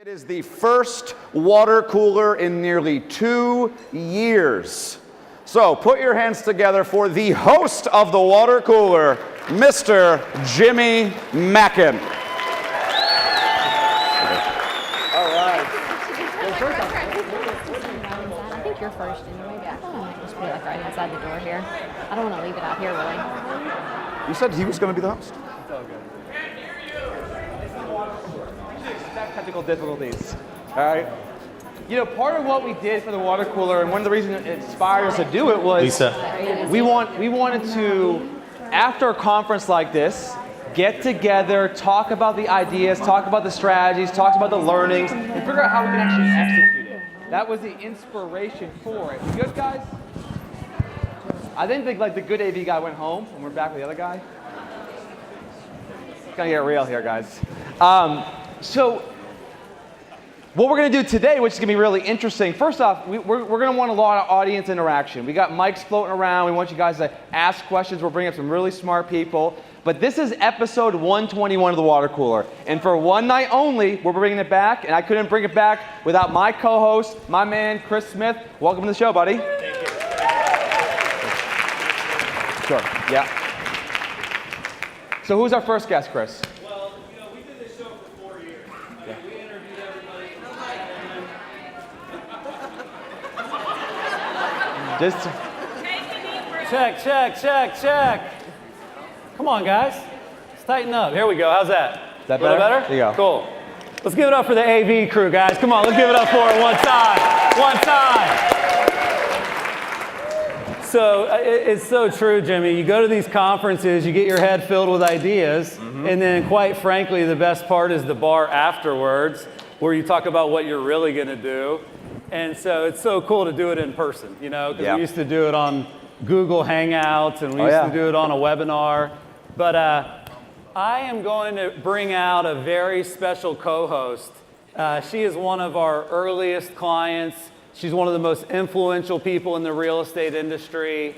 It is the first water cooler in nearly 2 years. So put your hands together for the host of the water cooler, Mr. Jimmy Mackin. All right. I think you're first anyway, but I thought I might just be like right inside the door here. I don't want to leave it out here really. You said he was going to be the host? It's all good. Technical difficulties. All right. You know, part of what we did for the water cooler, and one of the reasons it inspired us to do it was we wanted to, after a conference like this, get together, talk about the ideas, talk about the strategies, talk about the learnings, and figure out how we can actually execute it. That was the inspiration for it. You good, guys? I didn't think like the good AV guy went home, and we're back with the other guy. It's gonna get real here, guys. So what we're going to do today, which is going to be really interesting, first off, we're going to want a lot of audience interaction. We got mics floating around. We want you guys to ask questions. We're bringing up some really smart people. But this is episode 121 of the water cooler. And for one night only, we're bringing it back. And I couldn't bring it back without my co-host, my man, Chris Smith. Welcome to the show, buddy. Thank you. Sure. Yeah. So who's our first guest, Chris? Well, you know, we did this show for 4 years. Yeah. We interviewed everybody. Just Check. Come on, guys. Let's tighten up. Here we go. How's that? Is that A little better? better? There you go. Cool. Let's give it up for the AV crew, guys. Come on, let's give it up for it one time. One time. So it's so true, Jimmy. You go to these conferences, you get your head filled with ideas, and then quite frankly, the best part is the bar afterwards, where you talk about what you're really going to do. And so it's so cool to do it in person, you know, because we used to do it on Google Hangouts, and we used to do it on a webinar. But I am going to bring out a very special co-host. She is one of our earliest clients. She's one of the most influential people in the real estate industry.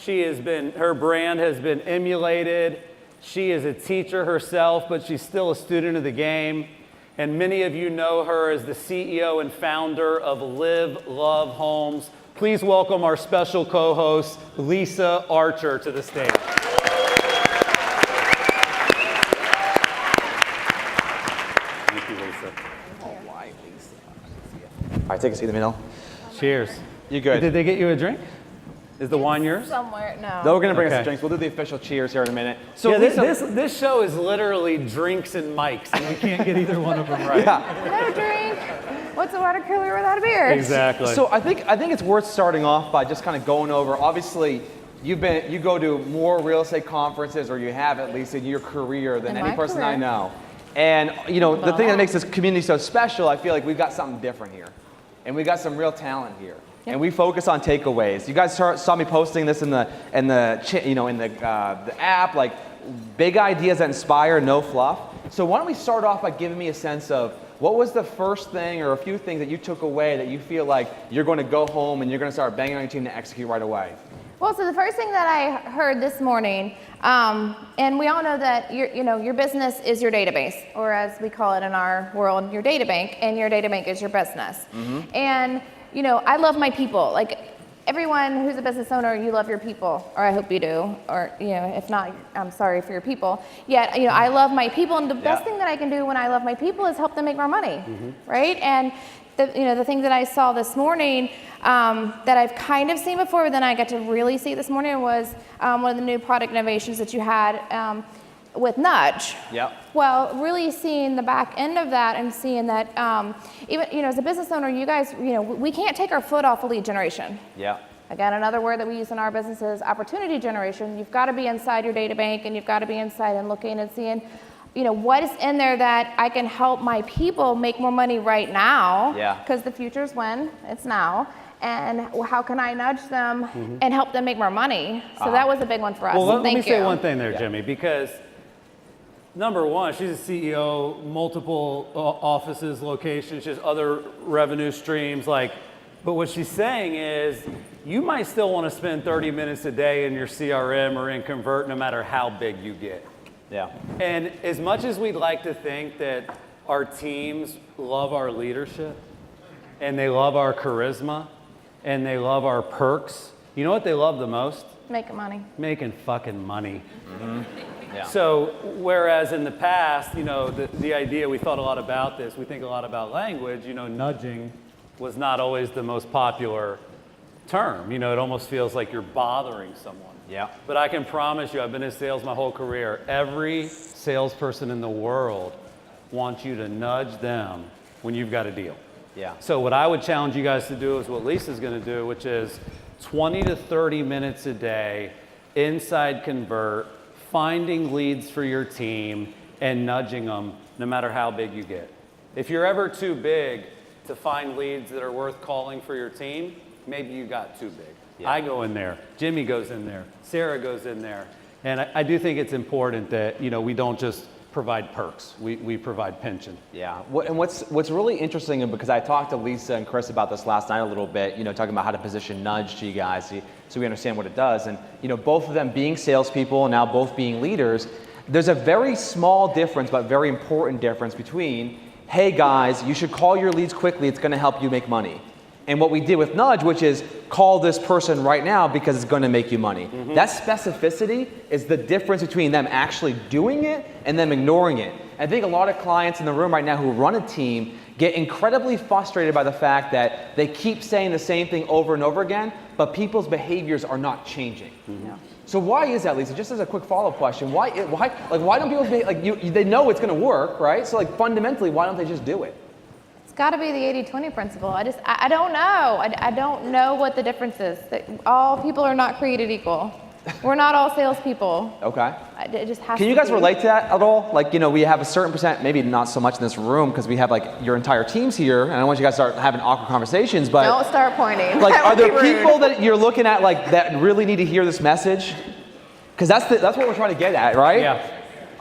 Her brand has been emulated. She is a teacher herself, but she's still a student of the game. And many of you know her as the CEO and founder of Live Love Homes. Please welcome our special co-host, Lisa Archer, to the stage. Thank you, Lisa. all right, take a seat in the middle. Cheers. You good? Did they get you a drink? Is the wine yours? Somewhere, no. No, we're going to bring us Okay. some drinks. We'll do the official cheers here in a minute. So Yeah, Lisa, this show is literally drinks and mics, and we can't get either one of them right. No drink. What's a water cooler without a beer? Exactly. So I think it's worth starting off by just kind of going over. Obviously, you go to more real estate conferences, or you have at least in your career, than In any my person I career. know. And you know, the thing that makes this community so special, I feel like we've got something different here, and we got some real talent here. And we focus on takeaways. You guys saw me posting this in the app, like big ideas that inspire, no fluff. So why don't we start off by giving me a sense of what was the first thing or a few things that you took away that you feel like you're going to go home and you're going to start banging on your team to execute right away? Well, so the first thing that I heard this morning, and we all know that your business is your database, or as we call it in our world, your data bank, and your data bank is your business. And you know, I love my people. Like everyone who's a business owner, you love your people, or I hope you do, or you know, if not, I'm sorry for your people. Yet, you know, I love my people, and the best thing that I can do when I love my people is help them make more money, right? And the thing that I saw this morning that I've kind of seen before, but then I got to really see this morning was one of the new product innovations that you had with Nudge. Yep. Well, really seeing the back end of that and seeing that even as a business owner, you guys, we can't take our foot off of lead generation. Yeah. Again, another word that we use in our business is opportunity generation. You've got to be inside your data bank, and you've got to be inside and looking and seeing, what is in there that I can help my people make more money right now. Yeah. Because the future's when, it's now. And how can I nudge them and help them make more money? So that was a big one for us. Well, let me Thank say you. one thing there, Jimmy, because number one, she's a CEO, multiple offices, locations, she has other revenue streams, but what she's saying is you might still want to spend 30 minutes a day in your CRM or in Convert no matter how big you get. Yeah. And as much as we'd like to think that our teams love our leadership, and they love our charisma, and they love our perks. You know what they love the most? Making money. Making fucking money. Yeah. So whereas in the past, you know, the idea, we thought a lot about this, we think a lot about language, you know, nudging was not always the most popular term. You know, it almost feels like you're bothering someone. Yeah. But I can promise you, I've been in sales my whole career. Every salesperson in the world wants you to nudge them when you've got a deal. Yeah. So what I would challenge you guys to do is what Lisa's going to do, which is 20 to 30 minutes a day, inside convert, finding leads for your team and nudging them no matter how big you get. If you're ever too big to find leads that are worth calling for your team, maybe you got too big. Yeah. I go in there, Jimmy goes in there, Sarah goes in there. And I do think it's important that, you know, we don't just provide perks, we provide pension. Yeah, and what's really interesting, because I talked to Lisa and Chris about this last night a little bit, you know, talking about how to position nudge to you guys so we understand what it does. And, you know, both of them being salespeople and now both being leaders, there's a very small difference, but very important difference between, hey guys, you should call your leads quickly, it's gonna help you make money. And what we did with nudge, which is call this person right now because it's gonna make you money. Mm-hmm. That specificity is the difference between them actually doing it and them ignoring it. I think a lot of clients in the room right now who run a team get incredibly frustrated by the fact that they keep saying the same thing over and over again, but people's behaviors are not changing. Mm-hmm. So why is that, Lisa? Just as a quick follow-up question, why don't people they know it's gonna work, right? So like fundamentally, why don't they just do it? Got to be the 80-20 principle. I don't know. I don't know what the difference is. All people are not created equal. We're not all salespeople. Okay. It just has Can you guys relate to that at all? Like, you know, we have a certain percent, maybe not so much in this room because we have like your entire teams here, and I don't want you guys to start having awkward conversations, but don't start pointing. Like, are there people that you're looking at like that really need to hear this message? Because that's what we're trying to get at, right? Yeah.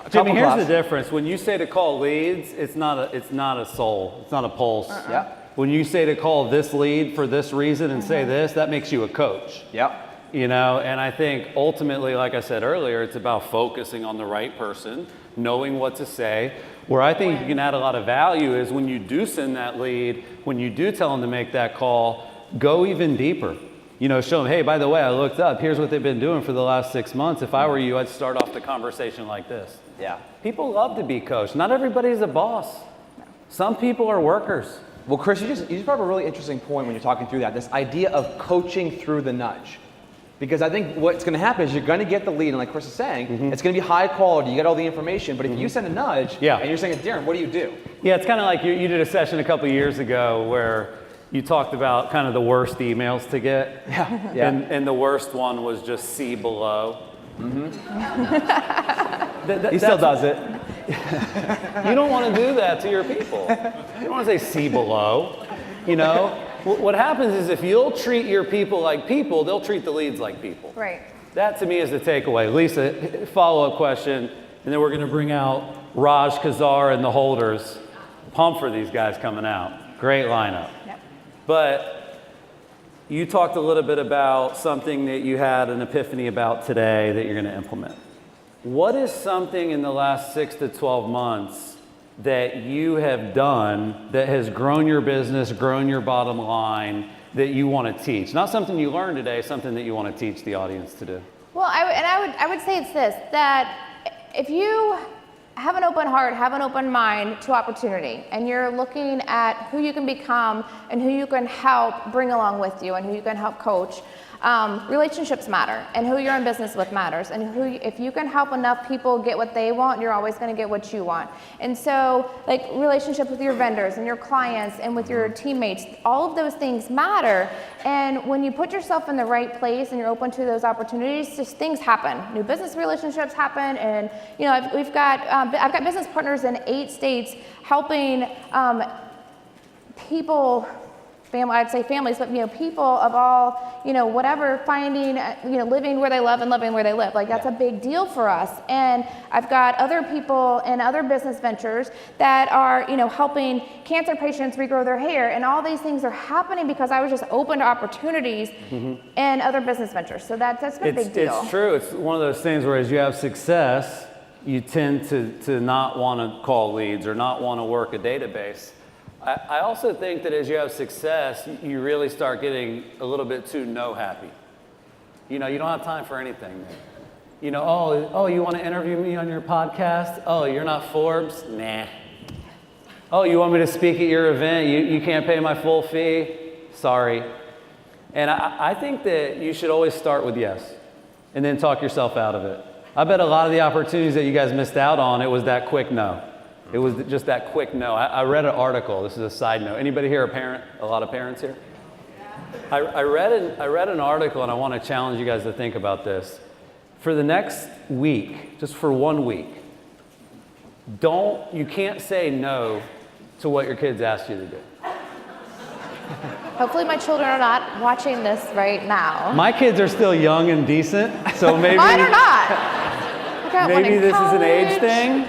Jimmy, here's the difference. When you say to call leads, it's not a soul. It's not a pulse. Yeah. When you say to call this lead for this reason and say this, that makes you a coach. Yep. You know, and I think ultimately, like I said earlier, it's about focusing on the right person, knowing what to say. Where I think you can add a lot of value is when you do send that lead, when you do tell them to make that call, go even deeper. You know, show them, hey, by the way, I looked up, here's what they've been doing for the last 6 months. If I were you, I'd start off the conversation like this. Yeah. People love to be coached. Not everybody's a boss. Some people are workers. Well, Chris, you just brought up a really interesting point when you're talking through that, this idea of coaching through the nudge. Because I think what's going to happen is you're going to get the lead, and like Chris is saying, it's going to be high quality, you get all the information, but if you send a nudge, and you're saying, Darren, what do you do? Yeah, it's kind of like you did a session a couple years ago where you talked about kind of the worst emails to get. Yeah. And the worst one was just see below. Mm-hmm. He still does it. You don't want to do that to your people. You don't want to say see below. You know, what happens is if you'll treat your people like people, they'll treat the leads like people. Right. That to me is the takeaway. Lisa, follow-up question, and then we're going to bring out Raj, Qsar, and the holders. Pump for these guys coming out. Great lineup. Yep. But you talked a little bit about something that you had an epiphany about today that you're going to implement. What is something in the last 6 to 12 months that you have done that has grown your business, grown your bottom line, that you want to teach? Not something you learned today, something that you want to teach the audience to do. Well, I would say it's this, that if you have an open heart, have an open mind to opportunity, and you're looking at who you can become and who you can help bring along with you and who you can help coach, relationships matter, and who you're in business with matters, and if you can help enough people get what they want, you're always going to get what you want. And so, like, relationships with your vendors and your clients and with your teammates, all of those things matter. And when you put yourself in the right place and you're open to those opportunities, just things happen. New business relationships happen, and you know, I've got business partners in 8 states helping people. I'd say families, but you know, people of all, you know, whatever, finding, you know, living where they love and loving where they live. Like, that's a big deal for us. And I've got other people in other business ventures that are, you know, helping cancer patients regrow their hair, and all these things are happening because I was just open to opportunities in other business ventures. So that's been a big deal. It's true. It's one of those things where as you have success, you tend to not want to call leads or not want to work a database. I also think that as you have success, you really start getting a little bit too no happy. You know, you don't have time for anything. You know, oh, you want to interview me on your podcast? Oh, you're not Forbes? Nah. Oh, you want me to speak at your event? You can't pay my full fee? Sorry. And I think that you should always start with yes and then talk yourself out of it. I bet a lot of the opportunities that you guys missed out on, it was that quick no. It was just that quick no. I read an article. This is a side note. Anybody here a parent? A lot of parents here? I read an article, and I want to challenge you guys to think about this. For the next week, just for 1 week, you can't say no to what your kids ask you to do. Hopefully my children are not watching this right now. My kids are still young and decent, so maybe Mine are not. I got one maybe in this is an age college. thing.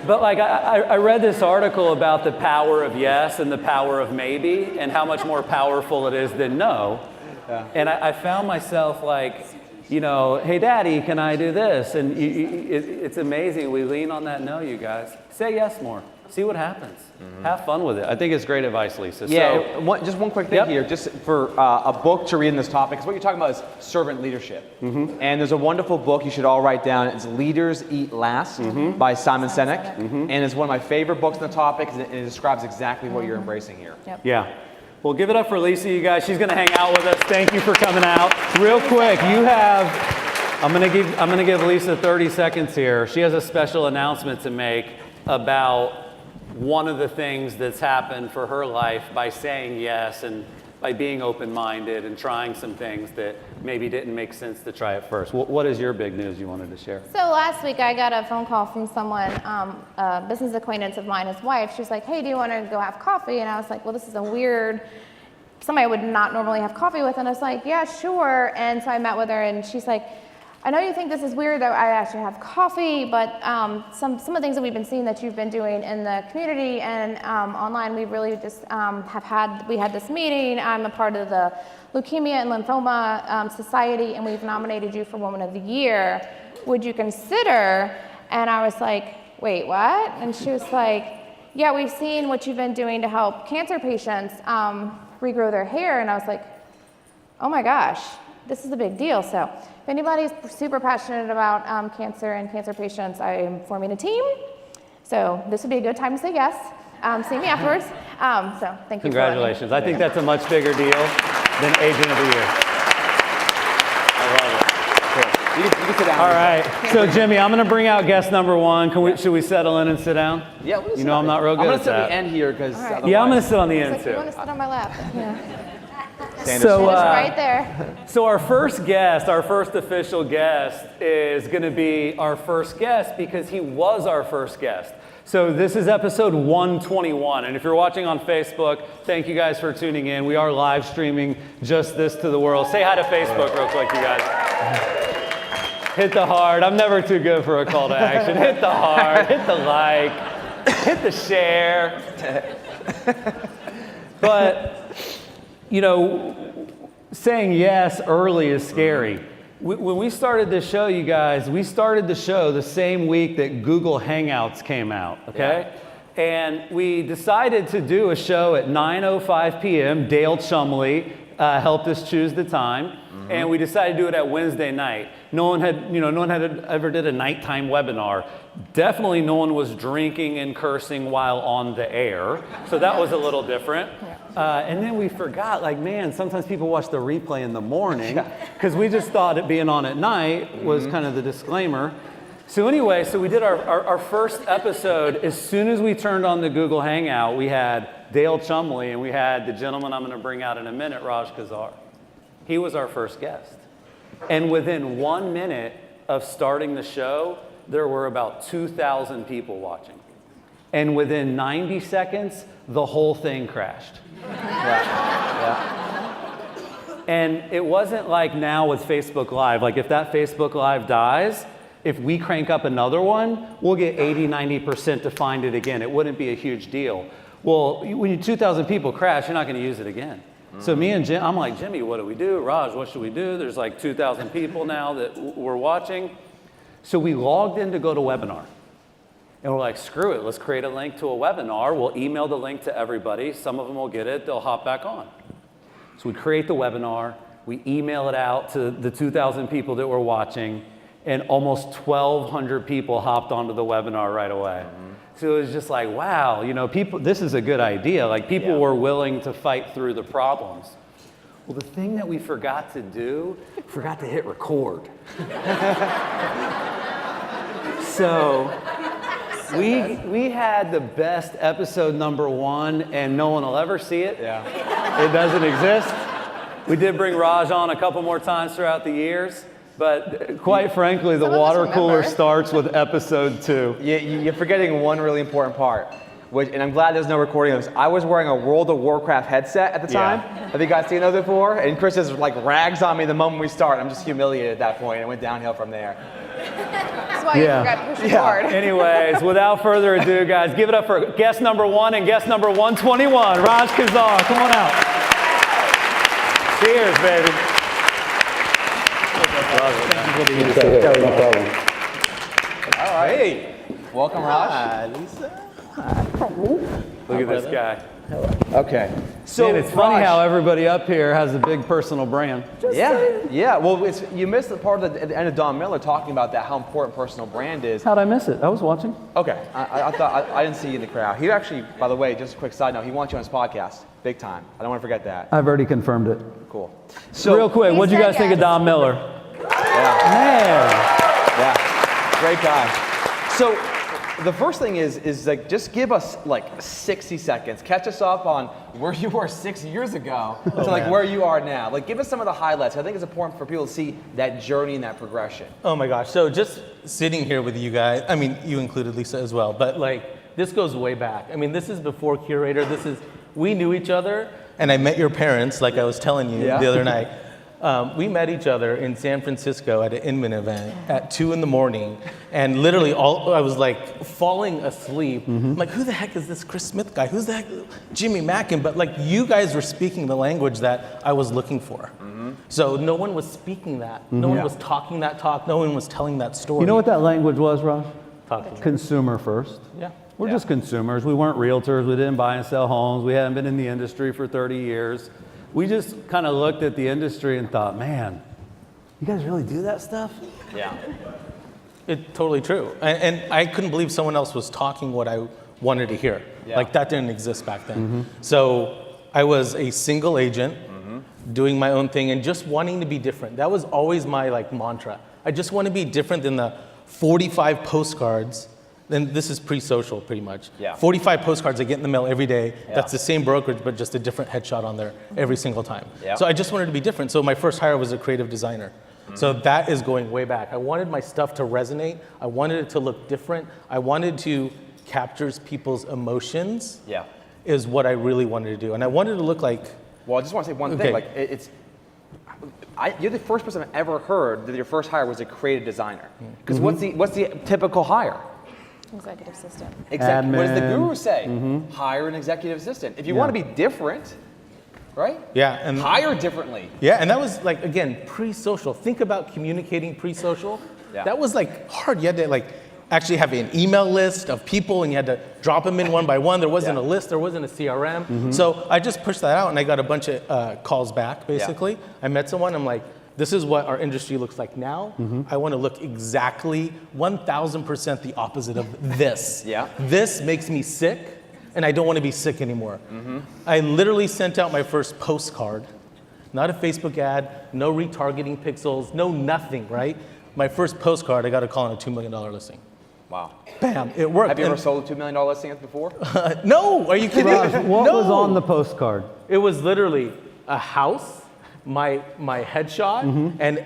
But like I read this article about the power of yes and the power of maybe and how much more powerful it is than no. Yeah. And I found myself like, you know, hey daddy, can I do this? And it's amazing. We lean on that no, you guys. Say yes more. See what happens. Mm-hmm. Have fun with it. I think it's great advice, Lisa. Yeah, so, just one quick thing here, just for a book to read in this topic, because what you're talking about is servant leadership. Mm-hmm. And there's a wonderful book you should all write down. It's Leaders Eat Last by Simon Sinek. Mm-hmm. And it's one of my favorite books on the topic, and it describes exactly what you're embracing here. Yep. Yeah. Well, give it up for Lisa, you guys. She's going to hang out with us. Thank you for coming out. Real quick, I'm going to give Lisa 30 seconds here. She has a special announcement to make about one of the things that's happened for her life by saying yes and by being open-minded and trying some things that maybe didn't make sense to try at first. What is your big news you wanted to share? So last week I got a phone call from someone, a business acquaintance of mine, his wife. She was like, hey, do you want to go have coffee? And I was like, well, this is a weird, somebody I would not normally have coffee with. And I was like, yeah, sure. And so I met with her and she's like, I know you think this is weird that I actually have coffee, but some of the things that we've been seeing that you've been doing in the community and online, we really just we had this meeting. I'm a part of the Leukemia and Lymphoma Society, and we've nominated you for Woman of the Year. Would you consider? And I was like, wait, what? And she was like, yeah, we've seen what you've been doing to help cancer patients regrow their hair. And I was like, oh my gosh, this is a big deal. So if anybody's super passionate about cancer and cancer patients, I am forming a team. So this would be a good time to say yes. See me afterwards. So thank you. Congratulations. I think that's a much bigger deal than Agent of the Year. I love it. You can sit down. All right. So Jimmy, I'm going to bring out guest number one. Should we settle in and sit down? Yeah. We'll you know I'm not real good at that. I'm going to sit on the end here because. Right. Yeah, I'm going to sit on the end like, too. you want to sit on my lap? Yeah. So, right there. So our first official guest is going to be our first guest because he was our first guest. So this is episode 121. And if you're watching on Facebook, thank you guys for tuning in. We are live streaming just this to the world. Say hi to Facebook real quick, you guys. Hit the heart. I'm never too good for a call to action. Hit the heart, hit the like, hit the share. But you know, saying yes early is scary. When we started this show, you guys, we started the show the same week that Google Hangouts came out, okay? Yeah. And we decided to do a show at 9:05 p.m. Dale Chumley helped us choose the time. And we decided to do it at Wednesday night. No one had ever did a nighttime webinar. Definitely no one was drinking and cursing while on the air. So that was a little different. And then we forgot, like, man, sometimes people watch the replay in the morning because we just thought it being on at night was kind of the disclaimer. So anyway, so we did our first episode. As soon as we turned on the Google Hangout, we had Dale Chumley and we had the gentleman I'm going to bring out in a minute, Raj Qsar. He was our first guest. And within 1 minute of starting the show, there were about 2,000 people watching. And within 90 seconds, the whole thing crashed. And it wasn't like now with Facebook Live. Like if that Facebook Live dies, if we crank up another one, we'll get 80-90% to find it again. It wouldn't be a huge deal. Well, when 2,000 people crash, you're not going to use it again. So me and Jim, I'm like, Jimmy, what do we do? Raj, what should we do? There's like 2,000 people now that we're watching. So we logged in to go to webinar. And we're like, screw it, let's create a link to a webinar. We'll email the link to everybody. Some of them will get it, they'll hop back on. So we create the webinar, we email it out to the 2,000 people that were watching, and almost 1,200 people hopped onto the webinar right away. So it was just like, wow, you know, people, this is a good idea. Like, people were willing to fight through the problems. Well, the thing that we forgot to do, forgot to hit record. So we had the best episode #1, and no one will ever see it. It doesn't exist. We did bring Raj on a couple more times throughout the years, but quite frankly, the water cooler starts with episode 2. You're forgetting one really important part. And I'm glad there's no recording of this. I was wearing a World of Warcraft headset at the time. Have you guys seen those before? And Chris just like rags on me the moment we start. I'm just humiliated at that point, and it went downhill from there. That's why you forgot to push record. Anyways, without further ado, guys, give it up for guest #1 and guest number 121, Raj Qsar. Come on out. Cheers, baby. No problem. All right. Hey, welcome, Raj. Hi, Lisa. Look at this guy. Okay. So Man, it's funny Raj, how everybody up here has a big personal brand. Yeah. Well, you missed the part at the end of Don Miller talking about that, how important personal brand is. How'd I miss it? I was watching. Okay, I thought I didn't see you in the crowd. He actually, by the way, just a quick side note, he wants you on his podcast, big time. I don't want to forget that. I've already confirmed it. Cool. So, real quick, what'd you guys think of Don Miller? Man. Yeah, great guy. So the first thing is like, just give us like 60 seconds. Catch us up on where you were 6 years ago to like where you are now. Like, give us some of the highlights. I think it's important for people to see that journey and that progression. Oh my gosh. So just sitting here with you guys, I mean, you included Lisa as well, but like, this goes way back. I mean, this is before Curaytor. We knew each other, and I met your parents, like I was telling you the other night. We met each other in San Francisco at an Inman event at 2 in the morning, and literally I was like falling asleep. I'm like, who the heck is this Chris Smith guy? Who's the heck Jimmy Mackin? But like, you guys were speaking the language that I was looking for. So no one was speaking that. No one was talking that talk. No one was telling that story. You know what that language was, Raj? Talking. Consumer first. Yeah. We're just consumers. We weren't realtors. We didn't buy and sell homes. We hadn't been in the industry for 30 years. We just kind of looked at the industry and thought, man, you guys really do that stuff? Yeah. It's totally true. And I couldn't believe someone else was talking what I wanted to hear. Like, that didn't exist back then. So I was a single agent doing my own thing and just wanting to be different. That was always my like mantra. I just want to be different than the 45 postcards. Then this is pre-social pretty much. 45 postcards I get in the mail every day. That's the same brokerage, but just a different headshot on there every single time. So I just wanted to be different. So my first hire was a creative designer. So that is going way back. I wanted my stuff to resonate. I wanted it to look different. I wanted to capture people's emotions. Is what I really wanted to do. And I wanted to look like... Well, I just want to say one thing. Like, you're the first person I've ever heard that your first hire was a creative designer. Because what's the typical hire? Executive assistant. Exactly. What does the guru say? Hire an executive assistant. If you want to be different, right? And hire differently. And that was like, again, pre-social. Think about communicating pre-social. That was like hard. You had to like actually have an email list of people, and you had to drop them in one by one. There wasn't a list. There wasn't a CRM. So I just pushed that out, and I got a bunch of calls back. Basically, I met someone. I'm like, this is what our industry looks like now. I want to look exactly 1,000% the opposite of this. This makes me sick, and I don't want to be sick anymore. I literally sent out my first postcard, not a Facebook ad, no retargeting pixels, no nothing, right? My first postcard, I got a call on a $2 million listing. Wow. Bam, it worked. Have you ever sold a $2 million listing before? No, are you kidding? What was on the postcard? It was literally a house, my headshot, and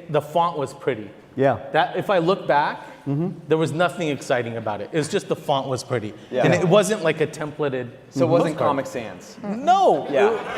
the font was pretty. That if I look back, there was nothing exciting about it. It was just the font was pretty, and it wasn't like a templated. So it wasn't postcard. Comic Sans. No.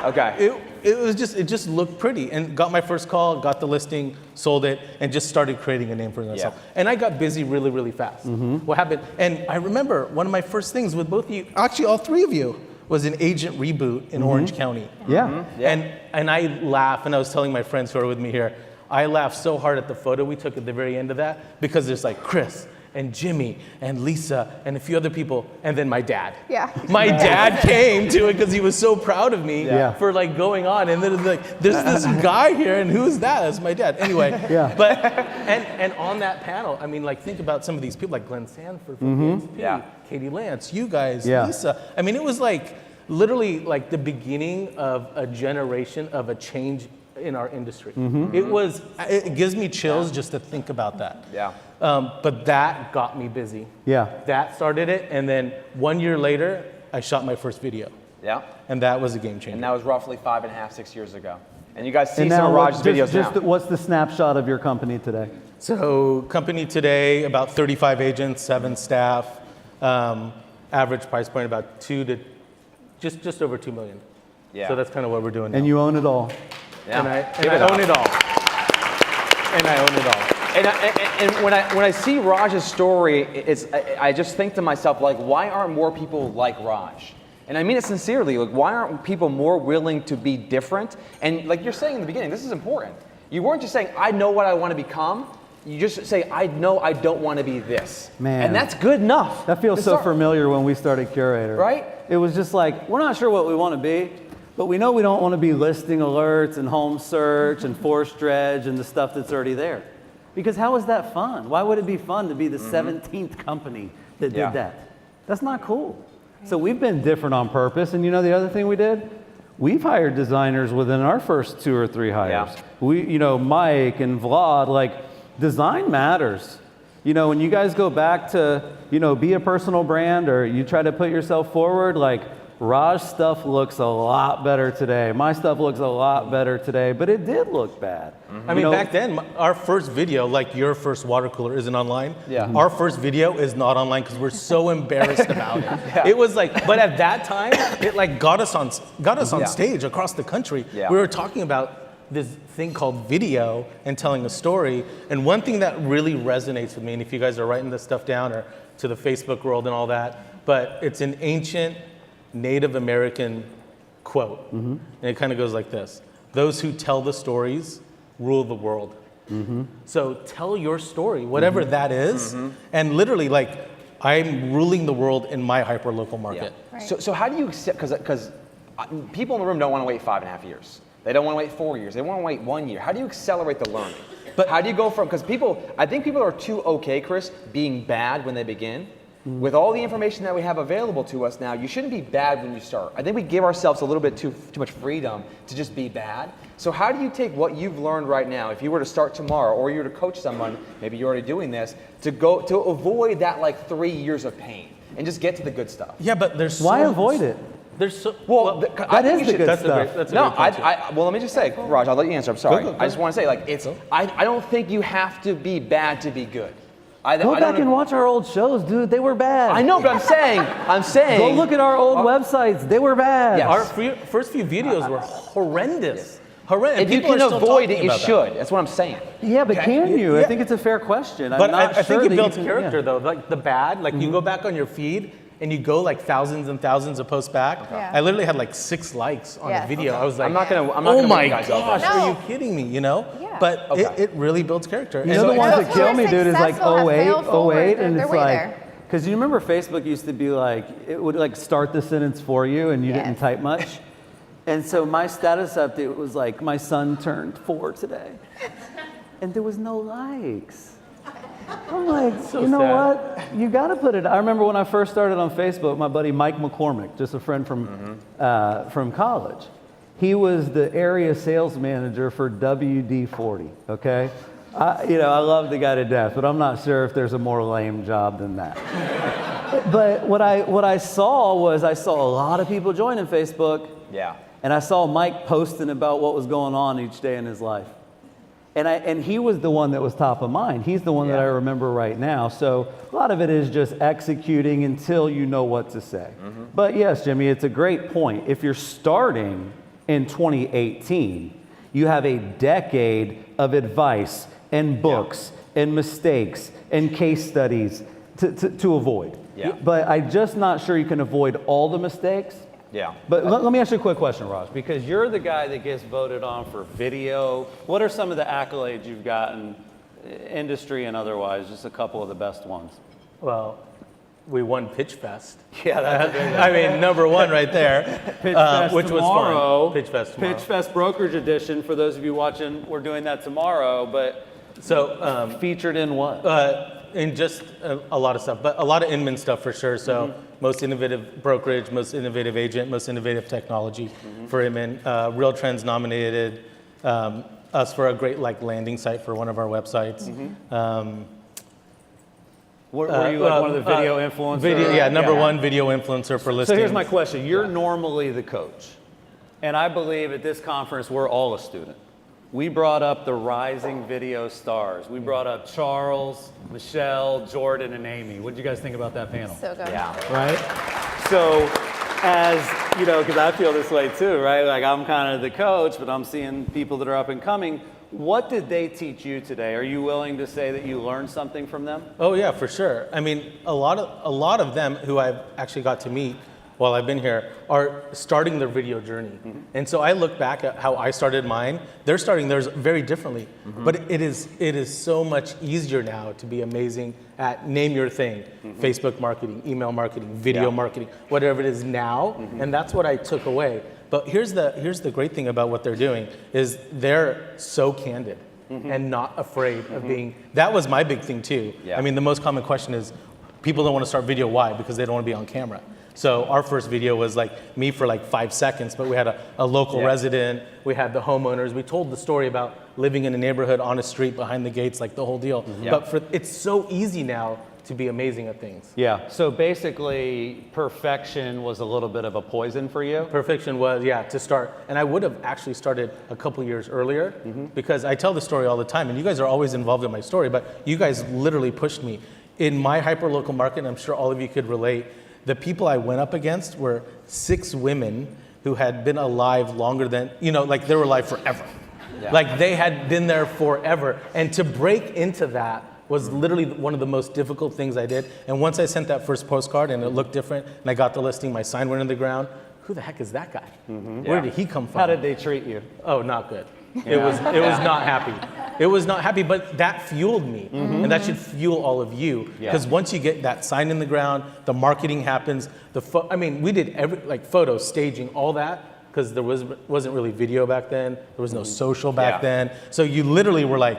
Okay. It just looked pretty, and got my first call, got the listing, sold it, and just started creating a name for myself. And I got busy really, really fast. What happened? And I remember one of my first things with both of you, actually all three of you, was an agent reboot in Orange County. And I laugh, and I was telling my friends who are with me here, I laughed so hard at the photo we took at the very end of that, because there's like Chris and Jimmy and Lisa and a few other people, and then my dad. Yeah. My dad came to it because he was so proud of me for like going on, and then it's like, there's this guy here, and who's that? That's my dad. Anyway, but and on that panel, I mean, like think about some of these people like Glenn Sanford from PSP, Katie Lance, you guys, Lisa. I mean, it was like literally like the beginning of a generation of a change in our industry. It gives me chills just to think about that. But that got me busy. That started it, and then 1 year later, I shot my first video. And that was a game changer. And that was roughly 5.5, 6 years ago. And you guys see some of Raj's videos now. What's the snapshot of your company today? So company today, about 35 agents, 7 staff, average price point about just over 2 million. So that's kind of what we're doing now. And you own it all. And I own it all. And I own it all. And when I see Raj's story, I just think to myself, like, why aren't more people like Raj? And I mean it sincerely. Like, why aren't people more willing to be different? And like you're saying in the beginning, this is important. You weren't just saying, I know what I want to become. You just say, I know I don't want to be this. Man. And that's good enough. That feels so familiar when we started Curaytor. Right? It was just like, we're not sure what we want to be, but we know we don't want to be listing alerts and home search and force dredge and the stuff that's already there. Because how is that fun? Why would it be fun to be the 17th company that did that? That's not cool. So we've been different on purpose. And you know the other thing we did? We've hired designers within our first 2 or 3 hires. We, you know, Mike and Vlad, like, design matters. You know, when you guys go back to, you know, be a personal brand or you try to put yourself forward, like, Raj's stuff looks a lot better today. My stuff looks a lot better today, but it did look bad. I mean, back then, our first video, like your first water cooler, isn't online. Our first video is not online because we're so embarrassed about it. It was like, but at that time, it like got us on stage across the country. We were talking about this thing called video and telling a story. And one thing that really resonates with me, and if you guys are writing this stuff down or to the Facebook world and all that, but it's an ancient Native American quote. And it kind of goes like this: those who tell the stories rule the world. So tell your story, whatever that is. And literally, like, I'm ruling the world in my hyper-local market. So how do you accept, because people in the room don't want to wait 5.5 years. They don't want to wait 4 years. They want to wait 1 year. How do you accelerate the learning? But how do you go from, because I think people are too okay, Chris, being bad when they begin. With all the information that we have available to us now, you shouldn't be bad when you start. I think we give ourselves a little bit too much freedom to just be bad. So how do you take what you've learned right now, if you were to start tomorrow, or you were to coach someone, maybe you're already doing this, to avoid that like 3 years of pain and just get to the good stuff? Yeah, but there's Why avoid it? There's so that is the good stuff. Well, let me just say, Raj, I'll let you answer. I'm sorry. I just want to say, like, I don't think you have to be bad to be good. Go back and watch our old shows, dude. They were bad. I know, but I'm saying. Go look at our old websites. They were bad. Yes. Our first few videos were horrendous. Horrendous. If you can avoid it, you should. That's what I'm saying. Yeah, but can you? I think it's a fair question. But I think it builds character, though. Like the bad, like you go back on your feed and you go like thousands and thousands of posts back. I literally had like 6 likes on a video. I was like, oh my gosh, are you kidding me? You know? But it really builds character. You know, the ones that kill me, dude, is like 08, and it's like, because you remember Facebook used to be like, it would like start the sentence for you and you didn't type much. And so my status update was like, my son turned 4 today. And there was no likes. I'm like, you know what? You got to put it. I remember when I first started on Facebook, my buddy Mike McCormick, just a friend from college. He was the area sales manager for WD-40. Okay, I love the guy to death, but I'm not sure if there's a more lame job than that. But what I saw was a lot of people joining Facebook. And I saw Mike posting about what was going on each day in his life. And he was the one that was top of mind. He's the one that I remember right now. So a lot of it is just executing until you know what to say. But yes, Jimmy, it's a great point. If you're starting in 2018, you have a decade of advice and books and mistakes and case studies to avoid. But I'm just not sure you can avoid all the mistakes. But let me ask you a quick question, Raj, because you're the guy that gets voted on for video. What are some of the accolades you've gotten industry and otherwise, just a couple of the best ones. Well, we won Pitchfest. Yeah, that's a big one. I mean, number one right there, Pitchfest which tomorrow. was fun. Pitchfest tomorrow. Pitchfest Brokerage Edition, for those of you watching, we're doing that tomorrow, but So featured in what? in just a lot of stuff, but a lot of Inman stuff for sure. So most innovative brokerage, most innovative agent, most innovative technology for Inman. Real Trends nominated us for a great landing site for one of our websites. Were you like one of the video influencers? Number one video influencer for listings. So here's my question. You're normally the coach. And I believe at this conference, we're all a student. We brought up the rising video stars. We brought up Charles, Michelle, Jordan, and Amy. What did you guys think about that panel? So good. Yeah. Right? So as, you know, because I feel this way too, right? Like I'm kind of the coach, but I'm seeing people that are up and coming. What did they teach you today? Are you willing to say that you learned something from them? Oh yeah, for sure. I mean, a lot of them who I've actually got to meet while I've been here are starting their video journey. And so I look back at how I started mine. They're starting theirs very differently. But it is so much easier now to be amazing at name your thing, Facebook marketing, email marketing, video marketing, whatever it is now. And that's what I took away. But here's the great thing about what they're doing is they're so candid and not afraid of being, that was my big thing too. I mean, the most common question is people don't want to start video, why? Because they don't want to be on camera. So our first video was like me for like 5 seconds, but we had a local resident, we had the homeowners, we told the story about living in a neighborhood on a street behind the gates, like the whole deal. But it's so easy now to be amazing at things. Yeah, so basically perfection was a little bit of a poison for you? Perfection was, to start. And I would have actually started a couple years earlier because I tell the story all the time and you guys are always involved in my story, but you guys literally pushed me. In my hyper-local market, and I'm sure all of you could relate, the people I went up against were 6 women who had been alive longer than, like they were alive forever. Like they had been there forever. And to break into that was literally one of the most difficult things I did. And once I sent that first postcard and it looked different and I got the listing, my sign went in the ground, who the heck is that guy? Where did he come from? How did they treat you? Oh, not good. It was not happy. It was not happy, but that fueled me. And that should fuel all of you. Because once you get that sign in the ground, the marketing happens, we did photos, staging, all that, because there wasn't really video back then. There was no social back then. So you literally were like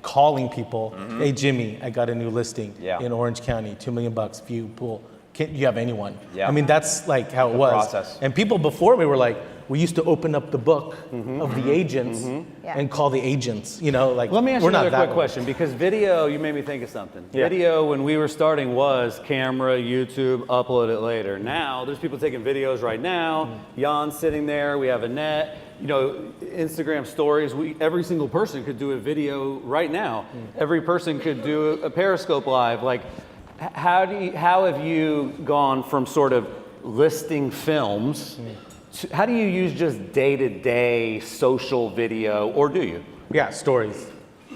calling people, hey Jimmy, I got a new listing in Orange County, $2 million, view, pool. Can't you have anyone? I mean, that's like how it was. Process. And people before me were like, we used to open up the book of the agents and call the agents, like let me ask you we're not another that quick way. question, because video, you made me think of something. Video, when we were starting, was camera, YouTube, upload it later. Now, there's people taking videos right now. Jan's sitting there, we have a net. Instagram stories, every single person could do a video right now. Every person could do a Periscope Live. Like, how have you gone from sort of listing films how do you use just day-to-day social video, or do you? Yeah, stories.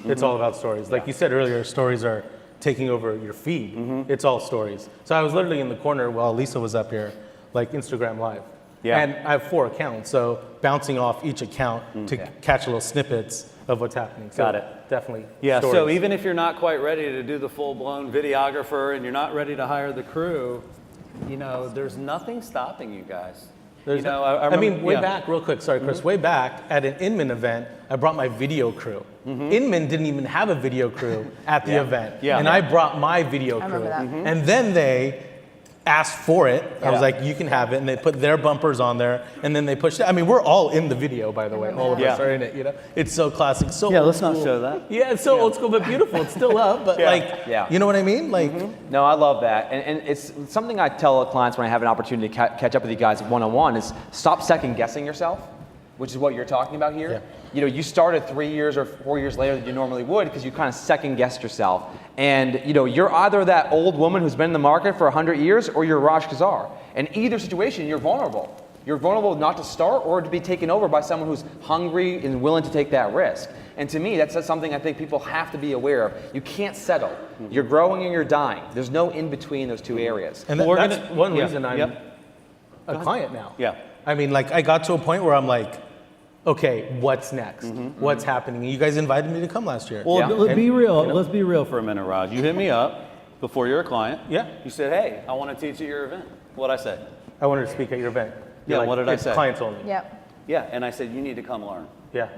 It's all about stories. Like you said earlier, stories are taking over your feed. It's all stories. So I was literally in the corner while Lisa was up here, like Instagram Live. And I have 4 accounts, so bouncing off each account to catch little snippets of what's happening. So Got it. Definitely. Yeah, stories. so even if you're not quite ready to do the full-blown videographer and you're not ready to hire the crew, there's nothing stopping you guys. I mean, way back, real quick, sorry, Chris, way back at an Inman event, I brought my video crew. Inman didn't even have a video crew at the event. And I brought my video crew. And then they asked for it. I was like, you can have it. And they put their bumpers on there. And then they pushed it. I mean, we're all in the video, by the way. All of us are in it, It's so classic. So let's school. not show that. Yeah, it's so old school, but beautiful. It's still up, but you know what I mean? Like, No, I love that. And it's something I tell clients when I have an opportunity to catch up with you guys one-on-one is stop second guessing yourself, which is what you're talking about here. You started 3 years or 4 years later than you normally would because you kind of second guessed yourself. And you're either that old woman who's been in the market for 100 years or you're Raj Qsar. In either situation, you're vulnerable. You're vulnerable not to start or to be taken over by someone who's hungry and willing to take that risk. And to me, that's something I think people have to be aware of. You can't settle. You're growing and you're dying. There's no in between those 2 areas. And that's one reason I'm a client now. I mean, like, I got to a point where I'm like, okay, what's next? What's happening? You guys invited me to come last year. Well, Yeah. let's be real. You know? Let's be real for a minute, Raj. You hit me up before you're a client. Yeah. You said, hey, I want to teach at your event. What'd I say? I wanted to speak at your event. You're Yeah, what did I it's say? clients only. Yep. Yeah, and I said, you need to come learn. Yeah.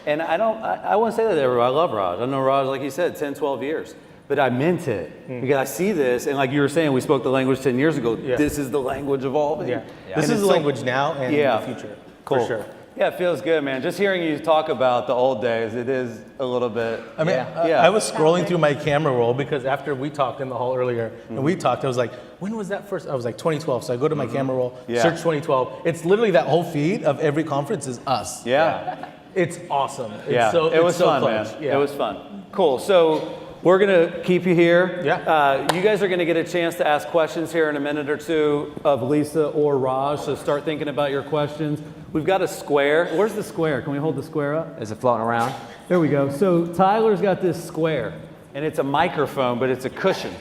And I wouldn't say that to everyone. I love Raj. I know Raj, like he said, 10, 12 years. But I meant it because I see this, and like you were saying, we spoke the language 10 years ago. Yeah. This is the language evolving. Yeah. And This is it's the so- language now and Yeah. in the future. Cool. For sure. Yeah, it feels good, man. Just hearing you talk about the old days, it is a little bit. I mean, Yeah. I was scrolling through my camera roll because after we talked in the hall earlier, and we talked, I was like, when was that first? I was like 2012. So I go to my camera roll, Yeah. search 2012. It's literally that whole feed of every conference is us. Yeah. It's awesome. It's Yeah. so, it was it's so fun, clutch. man. Yeah. It was fun. Cool. So we're going to keep you here. Yeah. You guys are going to get a chance to ask questions here in a minute or two of Lisa or Raj. So start thinking about your questions. We've got a square. Where's the square? Can we hold the square up? Is it floating around? There we go. So Tyler's got this square, and it's a microphone, but it's a cushion.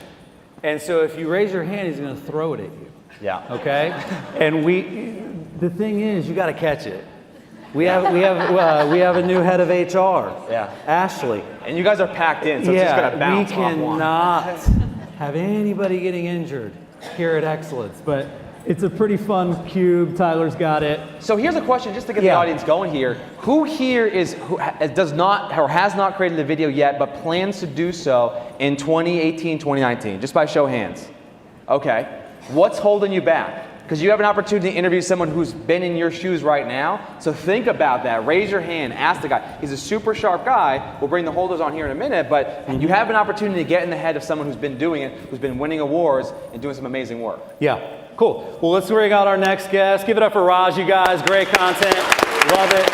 And so if you raise your hand, he's going to throw it at you. Yeah. Okay? And the thing is, you got to catch it. We have a new head of HR. Yeah. Ashley. And you guys are packed in, so it's just gonna bounce we off one. cannot have anybody getting injured here at Excellence, but it's a pretty fun cube. Tyler's got it. So here's a question, just to get Yeah. the audience going here. Who here does not or has not created a video yet, but plans to do so in 2018, 2019? Just by show of hands. Okay. What's holding you back? Because you have an opportunity to interview someone who's been in your shoes right now. So think about that. Raise your hand. Ask the guy. He's a super sharp guy. We'll bring the holders on here in a minute. But you have an opportunity to get in the head of someone who's been doing it, who's been winning awards and doing some amazing work. Yeah. Cool. Well, let's bring out our next guest. Give it up for Raj, you guys. Great content. Love it.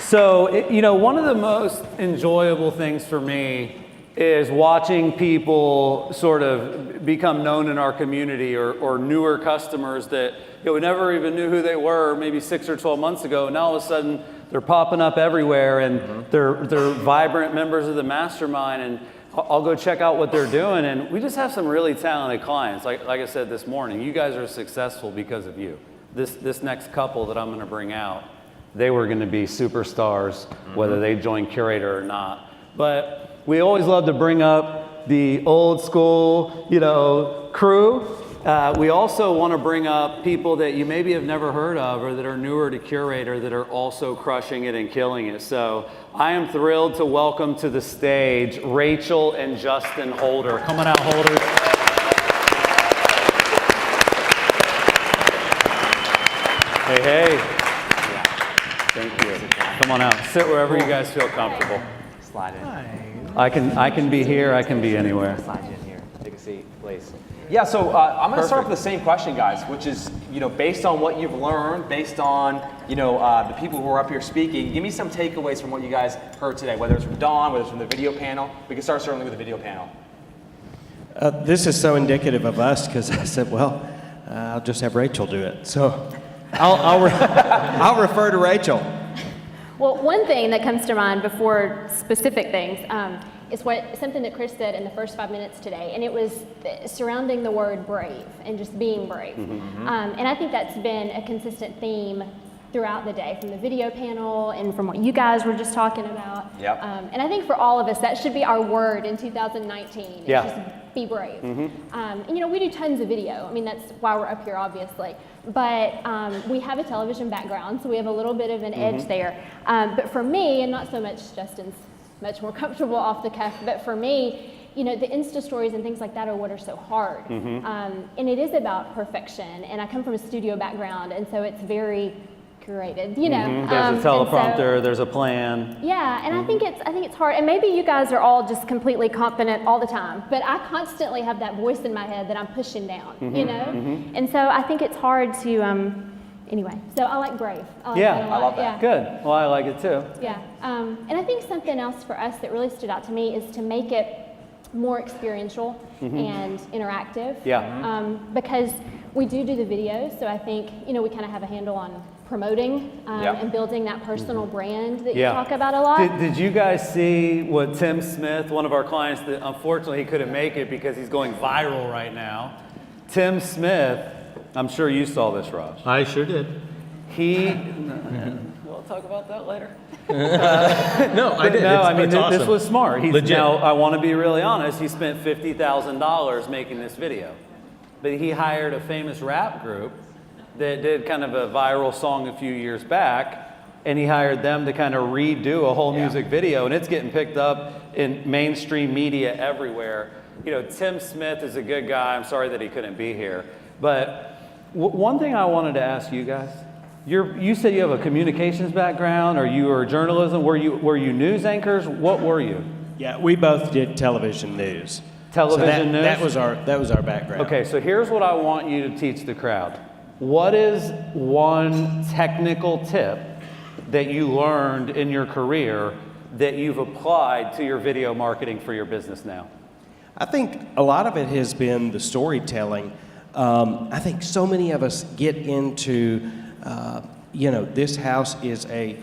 So, one of the most enjoyable things for me is watching people sort of become known in our community or newer customers that we never even knew who they were maybe 6 or 12 months ago. And now all of a sudden they're popping up everywhere and they're vibrant members of the mastermind, and I'll go check out what they're doing. And we just have some really talented clients. Like I said this morning, you guys are successful because of you. This next couple that I'm going to bring out, they were going to be superstars, whether they join Curaytor or not. But we always love to bring up the old school, crew. We also want to bring up people that you maybe have never heard of or that are newer to Curaytor that are also crushing it and killing it. So I am thrilled to welcome to the stage Rachel and Justin Holder. Come on out, Holders. Hey. Thank you. Come on out. Sit wherever you guys feel comfortable. Slide in. I can be here, I can be anywhere. Slide in here. Take a seat, please. Yeah, so I'm going to start with the same question, guys, which is, based on what you've learned, based on, the people who are up here speaking, give me some takeaways from what you guys heard today, whether it's from Dawn, whether it's from the video panel. We can start certainly with the video panel. This is so indicative of us because I said, well, I'll just have Rachel do it. So I'll refer to Rachel. Well, one thing that comes to mind before specific things is something that Chris said in the first 5 minutes today, and it was surrounding the word brave and just being brave. And I think that's been a consistent theme throughout the day, from the video panel and from what you guys were just talking about. Yep. And I think for all of us, that should be our word in 2019. Yeah. Just be brave. And we do tons of video. I mean, that's why we're up here, obviously. But we have a television background, so we have a little bit of an edge there. But for me, and not so much Justin's much more comfortable off the cuff, but for me, the Insta stories and things like that are what are so hard. And it is about perfection. And I come from a studio background, and so it's very curated, There's a teleprompter, there's a plan. Yeah, and I think it's hard. And maybe you guys are all just completely confident all the time, but I constantly have that voice in my head that I'm pushing down, And so I think it's hard to, anyway. So I like brave. I like that a lot. I love that. Good. Well, I like it too. Yeah. And I think something else for us that really stood out to me is to make it more experiential and interactive. Yeah. Because we do the videos, so I think, we kind of have a handle on promoting and building that personal brand that you talk about a lot. Did you guys see what Tim Smith, one of our clients that unfortunately he couldn't make it because he's going viral right now, Tim Smith I'm sure you saw this, Raj. I sure did. We'll talk about that later. No, I did. No, It's, I mean, it's awesome. this was smart. Legit. Now, I want to be really honest. He spent $50,000 making this video. But he hired a famous rap group that did kind of a viral song a few years back, and he hired them to kind of redo a whole music video, and it's getting picked up in mainstream media everywhere. You know, Tim Smith is a good guy. I'm sorry that he couldn't be here. But one thing I wanted to ask you guys, you said you have a communications background, or you were journalism. Were you news anchors? What were you? Yeah, we both did television news. Television news? That was our background. Okay, so here's what I want you to teach the crowd. What is one technical tip that you learned in your career that you've applied to your video marketing for your business now? I think a lot of it has been the storytelling. I think so many of us get into, this house is a,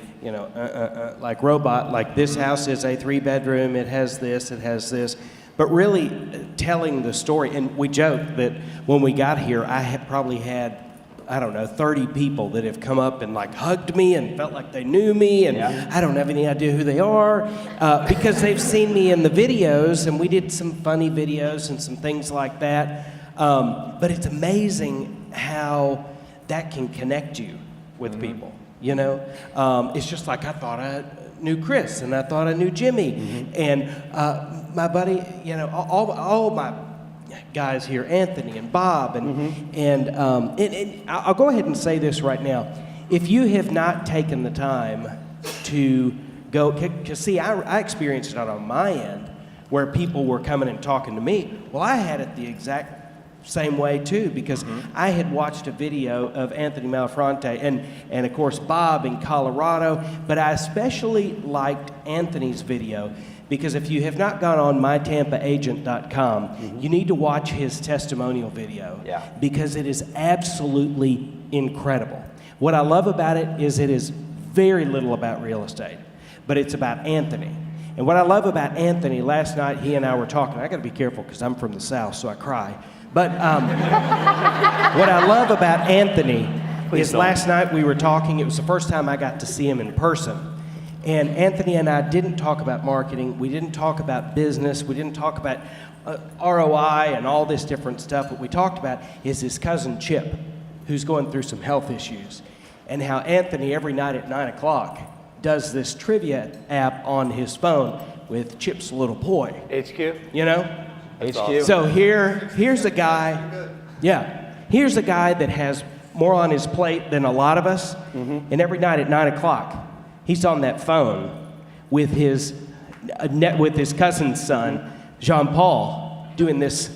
like robot, like this house is a 3-bedroom, it has this. But really telling the story, and we joke that when we got here, I probably had, 30 people that have come up and like hugged me and felt like they knew me, and I don't have any idea who they are, because they've seen me in the videos, and we did some funny videos and some things like that. But it's amazing how that can connect you with people, It's just like I thought I knew Chris, and I thought I knew Jimmy, and my buddy, all my guys here, Anthony and Bob, and I'll go ahead and say this right now. If you have not taken the time to go, because see, I experienced it on my end, where people were coming and talking to me. Well, I had it the exact same way too, because I had watched a video of Anthony Malafronte and of course Bob in Colorado, but I especially liked Anthony's video because if you have not gone on mytampaagent.com, you need to watch his testimonial video because it is absolutely incredible. What I love about it is very little about real estate, but it's about Anthony. And what I love about Anthony, last night he and I were talking. I got to be careful because I'm from the South, so I cry. But what I love about Anthony is last night we were talking. It was the first time I got to see him in person. And Anthony and I didn't talk about marketing. We didn't talk about business. We didn't talk about ROI and all this different stuff. What we talked about is his cousin Chip, who's going through some health issues, and how Anthony every night at 9 o'clock does this trivia app on his phone with Chip's little boy. HQ? HQ. So here's a guy, here's a guy that has more on his plate than a lot of us, and every night at 9 o'clock, he's on that phone with his cousin's son, Jean-Paul, doing this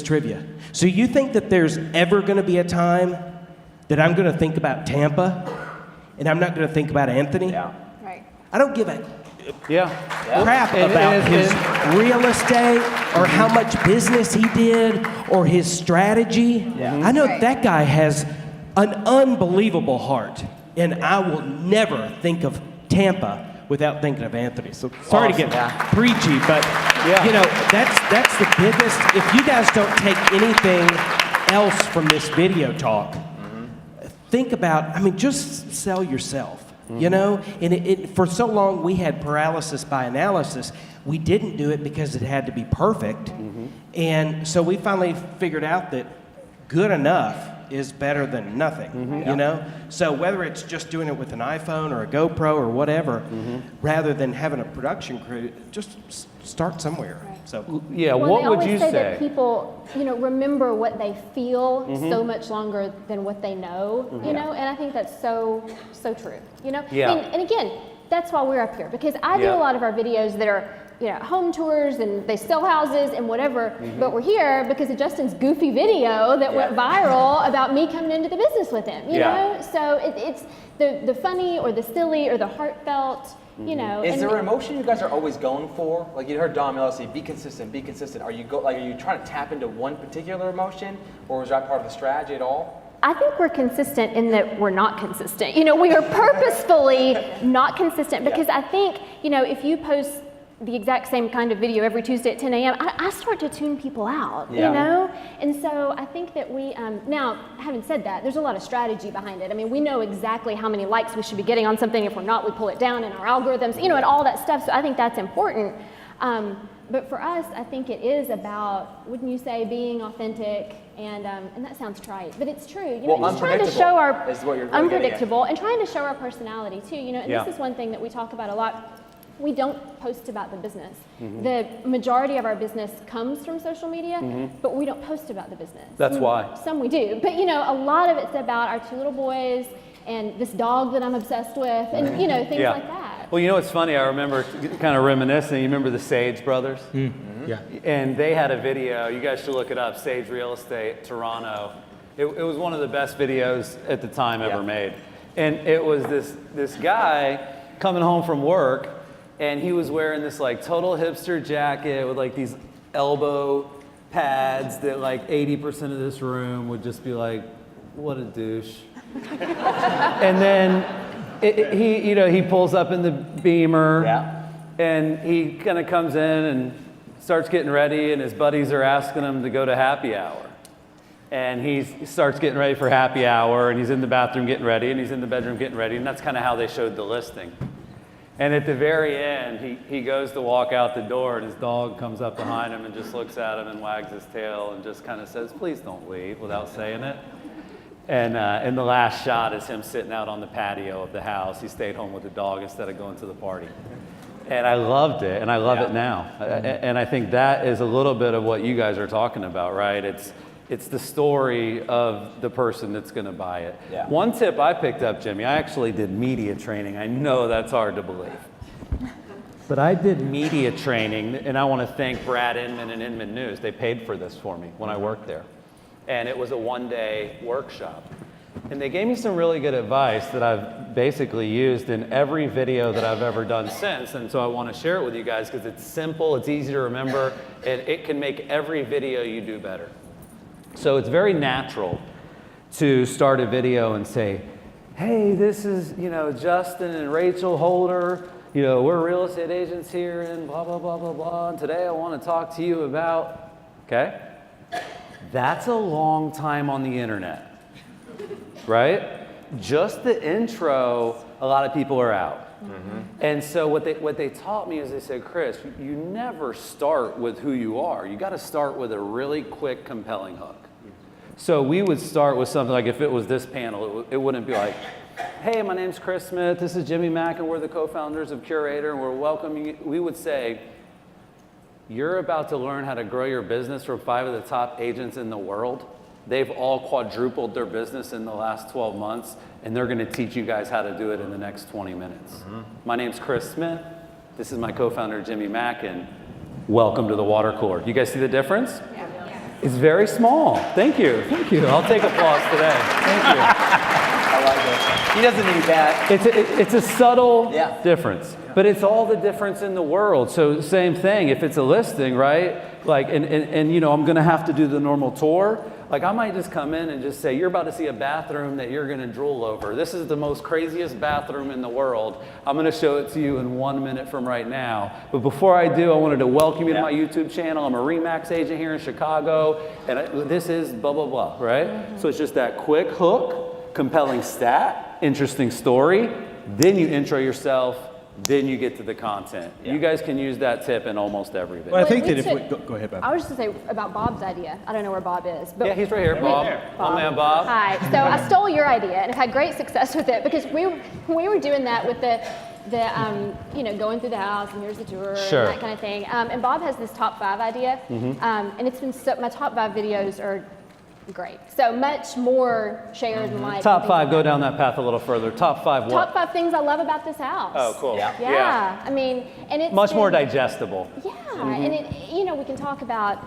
trivia. So you think that there's ever going to be a time that I'm going to think about Tampa, and I'm not going to think about Anthony? Yeah. Right. I don't give a crap about his real estate or how much business he did or his strategy. I know that guy has an unbelievable heart, and I will never think of Tampa without thinking of Anthony. So sorry to get preachy, but that's the biggest. If you guys don't take anything else from this video talk, think about, just sell yourself. And for so long we had paralysis by analysis. We didn't do it because it had to be perfect. And so we finally figured out that good enough is better than nothing, So whether it's just doing it with an iPhone or a GoPro or whatever, rather than having a production crew, just start somewhere. Right. So what would you say? That people, remember what they feel so much longer than what they know, and I think that's so true, And again, that's why we're up here, because I do a lot of our videos that are home tours and they sell houses and whatever, but we're here because of Justin's goofy video that went viral about me coming into the business with him, you know? So it's the funny or the silly or the heartfelt, Is there an emotion you guys are always going for? Like you heard Don Miller say, be consistent, be consistent. Are you trying to tap into one particular emotion, or is that part of the strategy at all? I think we're consistent in that we're not consistent. We are purposefully not consistent because I think, if you post the exact same kind of video every Tuesday at 10 a.m., I start to tune people out, you know? And so I think that we, now, having said that, there's a lot of strategy behind it. I mean, we know exactly how many likes we should be getting on something. If we're not, we pull it down in our algorithms, you know, and all that stuff. So I think that's important. But for us, I think it is about, wouldn't you say, being authentic, and that sounds trite, but it's true. You know, just trying to show our unpredictable and trying to show our personality too. You know, and this is one thing that we talk about a lot. We don't post about the business. The majority of our business comes from social media, but we don't post about the business. That's why. Some we do, but you know, a lot of it's about our 2 little boys and this dog that I'm obsessed with, and you know, things like that. Well, you know what's funny? I remember kind of reminiscing. You remember the Sage brothers? Yeah. And they had a video. You guys should look it up. Sage Real Estate, Toronto. It was one of the best videos at the time ever made. And it was this guy coming home from work, and he was wearing this like total hipster jacket with like these elbow pads that like 80% of this room would just be like, what a douche. And then he pulls up in the Beamer, and he kind of comes in and starts getting ready, and his buddies are asking him to go to happy hour. And he starts getting ready for happy hour, and he's in the bathroom getting ready, and he's in the bedroom getting ready, and that's kind of how they showed the listing. And at the very end, he goes to walk out the door, and his dog comes up behind him and just looks at him and wags his tail and just kind of says, please don't leave, without saying it. And the last shot is him sitting out on the patio of the house. He stayed home with the dog instead of going to the party. And I loved it, and I love it now. And I think that is a little bit of what you guys are talking about, right? It's the story of the person that's going to buy it. Yeah. One tip I picked up, Jimmy, I actually did media training. I know that's hard to believe. But I did media training, and I want to thank Brad Inman and Inman News. They paid for this for me when I worked there. And it was a one-day workshop. And they gave me some really good advice that I've basically used in every video that I've ever done since. And so I want to share it with you guys because it's simple, it's easy to remember, and it can make every video you do better. So it's very natural to start a video and say, hey, this is, Justin and Rachel Holder. We're real estate agents here and blah, blah, blah, blah, blah. And today I want to talk to you about, okay? That's a long time on the internet, right? Just the intro, a lot of people are out. And so what they taught me is they said, Chris, you never start with who you are. You got to start with a really quick, compelling hook. So we would start with something like, if it was this panel, it wouldn't be like, hey, my name's Chris Smith, this is Jimmy Mackin, we're the co-founders of Curaytor, and we're welcoming you. We would say, you're about to learn how to grow your business from 5 of the top agents in the world. They've all quadrupled their business in the last 12 months, and they're gonna teach you guys how to do it in the next 20 minutes. My name's Chris Smith. This is my co-founder, Jimmy Mackin. Welcome to the water cooler. You guys see the difference? Yeah. It's very small. Thank you. Thank you. I'll take applause today. Thank you. I like it. He doesn't need that. It's a subtle difference, but it's all the difference in the world. So same thing, if it's a listing, right? Like, and I'm gonna have to do the normal tour. Like I might just come in and just say, you're about to see a bathroom that you're gonna drool over. This is the most craziest bathroom in the world. I'm gonna show it to you in 1 minute from right now. But before I do, I wanted to welcome you to my YouTube channel. I'm a RE/MAX agent here in Chicago, and this is blah, blah, blah, right? So it's just that quick hook, compelling stat, interesting story, then you intro yourself, then you get to the content. You guys can use that tip in almost every video. Well, I think that if we go ahead, Bob. I was just going to say about Bob's idea. I don't know where Bob is. But he's right here, Bob. My man, Bob. Hi. So I stole your idea and have had great success with it because we were doing that with the going through the house and here's the tour and that kind of thing. And Bob has this top 5 idea, and it's been my top 5 videos are great. So much more shared and liked. Top 5, go down that path a little further. Top 5 what? Top 5 things I love about this house. Oh, cool. Yeah. I mean, and it's much more digestible. Yeah, and we can talk about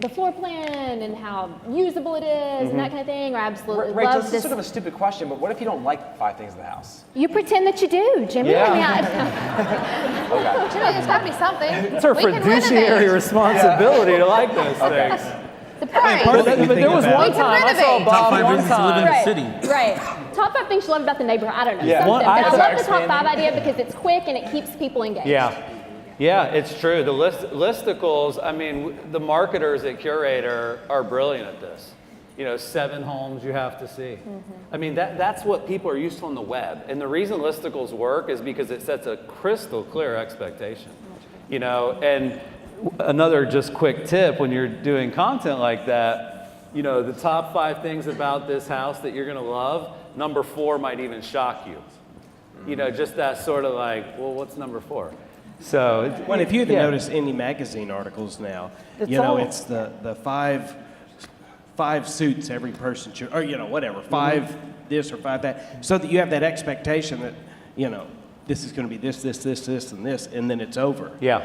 the floor plan and how usable it is and that kind of thing. I absolutely Rachel, love this this. is sort of a stupid question, but what if you don't like 5 things in the house? You pretend that you do, Jimmy. Yeah. I Jimmy, there's got to be something. It's our fiduciary responsibility to like those things. The price. Part of But it, there was one time I saw Bob Top 5 one reasons to live in time. the city. Right. Top 5 things you love about the neighborhood. I don't know. Yeah. Something. Well, But I love the top expanding. 5 idea because it's quick and it keeps people engaged. Yeah. Yeah, it's true. The listicles, I mean, the marketers at Curaytor are brilliant at this. 7 homes you have to see. I mean, that's what people are used to on the web. And the reason listicles work is because it sets a crystal clear expectation. And another just quick tip when you're doing content like that, the top 5 things about this house that you're gonna love, number 4 might even shock you. Just that sort of like, well, what's number 4? So, well, if you even notice any magazine articles now, it's the five suits every person should, or whatever, 5 this or 5 that, so that you have that expectation that this is going to be this, and this, and then it's over. Yeah.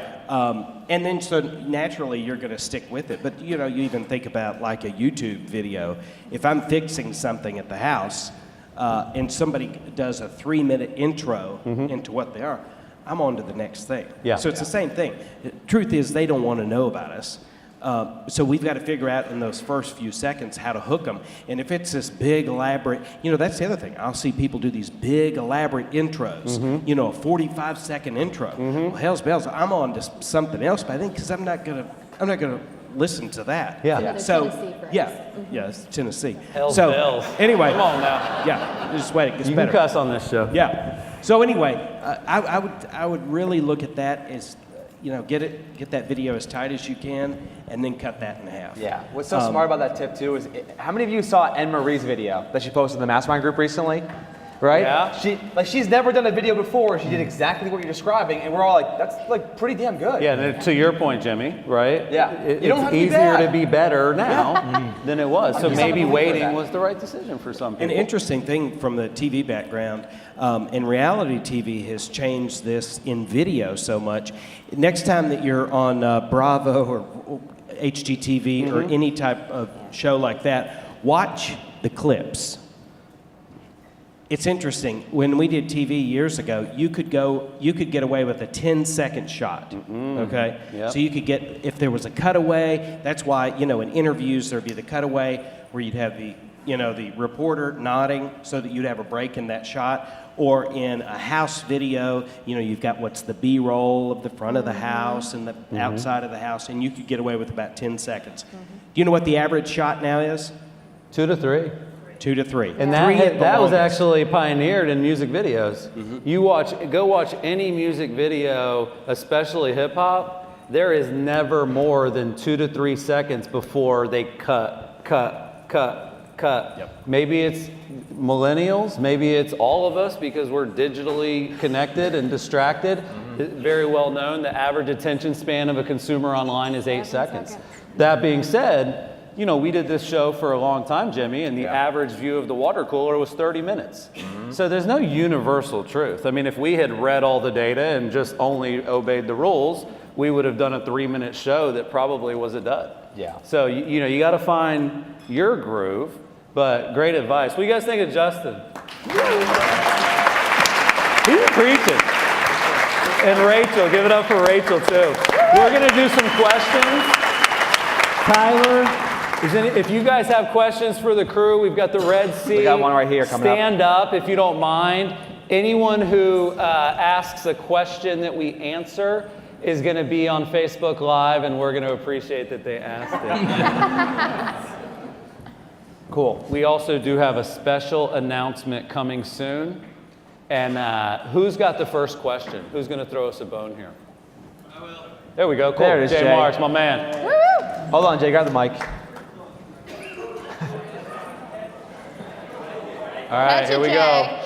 And then so naturally you're going to stick with it. But you even think about like a YouTube video. If I'm fixing something at the house, and somebody does a 3-minute intro into what they are, I'm on to the next thing. Yeah. So it's the same thing. The truth is they don't want to know about us. So we've got to figure out in those first few seconds how to hook them. And if it's this big, elaborate, that's the other thing. I'll see people do these big, elaborate intros, a 45-second intro. Well, hell's bells, I'm on to something else by then because I'm not gonna listen to that. Yeah. So, it's Tennessee. Hell's bells. Anyway. Come on now. Yeah, just wait, it gets You better. can cuss on this show. Yeah. So anyway, I would really look at that as, get that video as tight as you can, and then cut that in half. Yeah. What's so smart about that tip too is, how many of you saw Anne Marie's video that she posted in the Mastermind group recently? Right? Yeah. She's never done a video before. She did exactly what you're describing, and we're all like, that's like pretty damn good. Yeah, and to your point, Jimmy, right? Yeah. You don't It's have to be easier bad. to be better now than it was. So just maybe something to think waiting about. was the right decision for some people. An interesting thing from the TV background, and reality TV has changed this in video so much. Next time that you're on Bravo or HGTV or any type of show like that, watch the clips. It's interesting. When we did TV years ago, you could get away with a 10-second shot. Okay, Yep. so you could get, if there was a cutaway. That's why in interviews there'd be the cutaway where you'd have the the reporter nodding so that you'd have a break in that shot. Or in a house video, you've got what's the B-roll of the front of the house and the outside of the house, and you could get away with about 10 seconds. Do you know what the average shot now is? 2 to 3. 2 to 3. And that was actually pioneered in music videos. Go watch any music video, especially hip hop. There is never more than 2 to 3 seconds before they cut. Yep. Maybe it's millennials, maybe it's all of us because we're digitally connected and distracted. Very well known, the average attention span of a consumer online is 8 seconds. That being said, we did this show for a long time, Jimmy, and the average view of the water cooler was 30 minutes. So there's no universal truth. I mean, if we had read all the data and just only obeyed the rules, we would have done a 3-minute show that probably was a dud. Yeah. So, you got to find your groove, but great advice. What do you guys think of Justin? He's preaching. And Rachel, give it up for Rachel, too. We're going to do some questions. Tyler, if you guys have questions for the crew, we've got the Red Sea. We got one right here coming up. Stand up if you don't mind. Anyone who asks a question that we answer is going to be on Facebook Live, and we're going to appreciate that they asked it. Cool. We also do have a special announcement coming soon. And who's got the first question? Who's going to throw us a bone here? I will. There we go. Cool. There it is, Jay Jay. Marks, my man. Woo! Hold on, Jay, grab the mic. All right, Gotcha, here we Jay. go.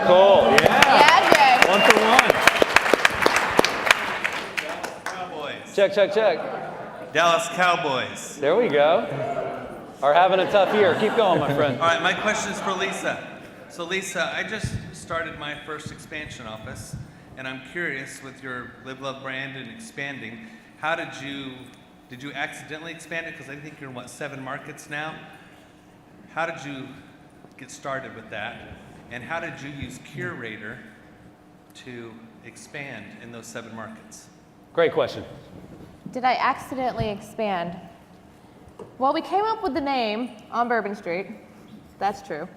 Cool. Yeah. Yeah, Jay. 1 for 1. Cowboys. Check. Dallas Cowboys. There we go. Are having a tough year. Keep going, my friend. All right, my question is for Lisa. So Lisa, I just started my first expansion office, and I'm curious with your Live Love brand and expanding, how did you accidentally expand it? Because I think you're in 7 markets now. How did you get started with that? And how did you use Curaytor to expand in those 7 markets? Great question. Did I accidentally expand? Well, we came up with the name on Bourbon Street. That's true.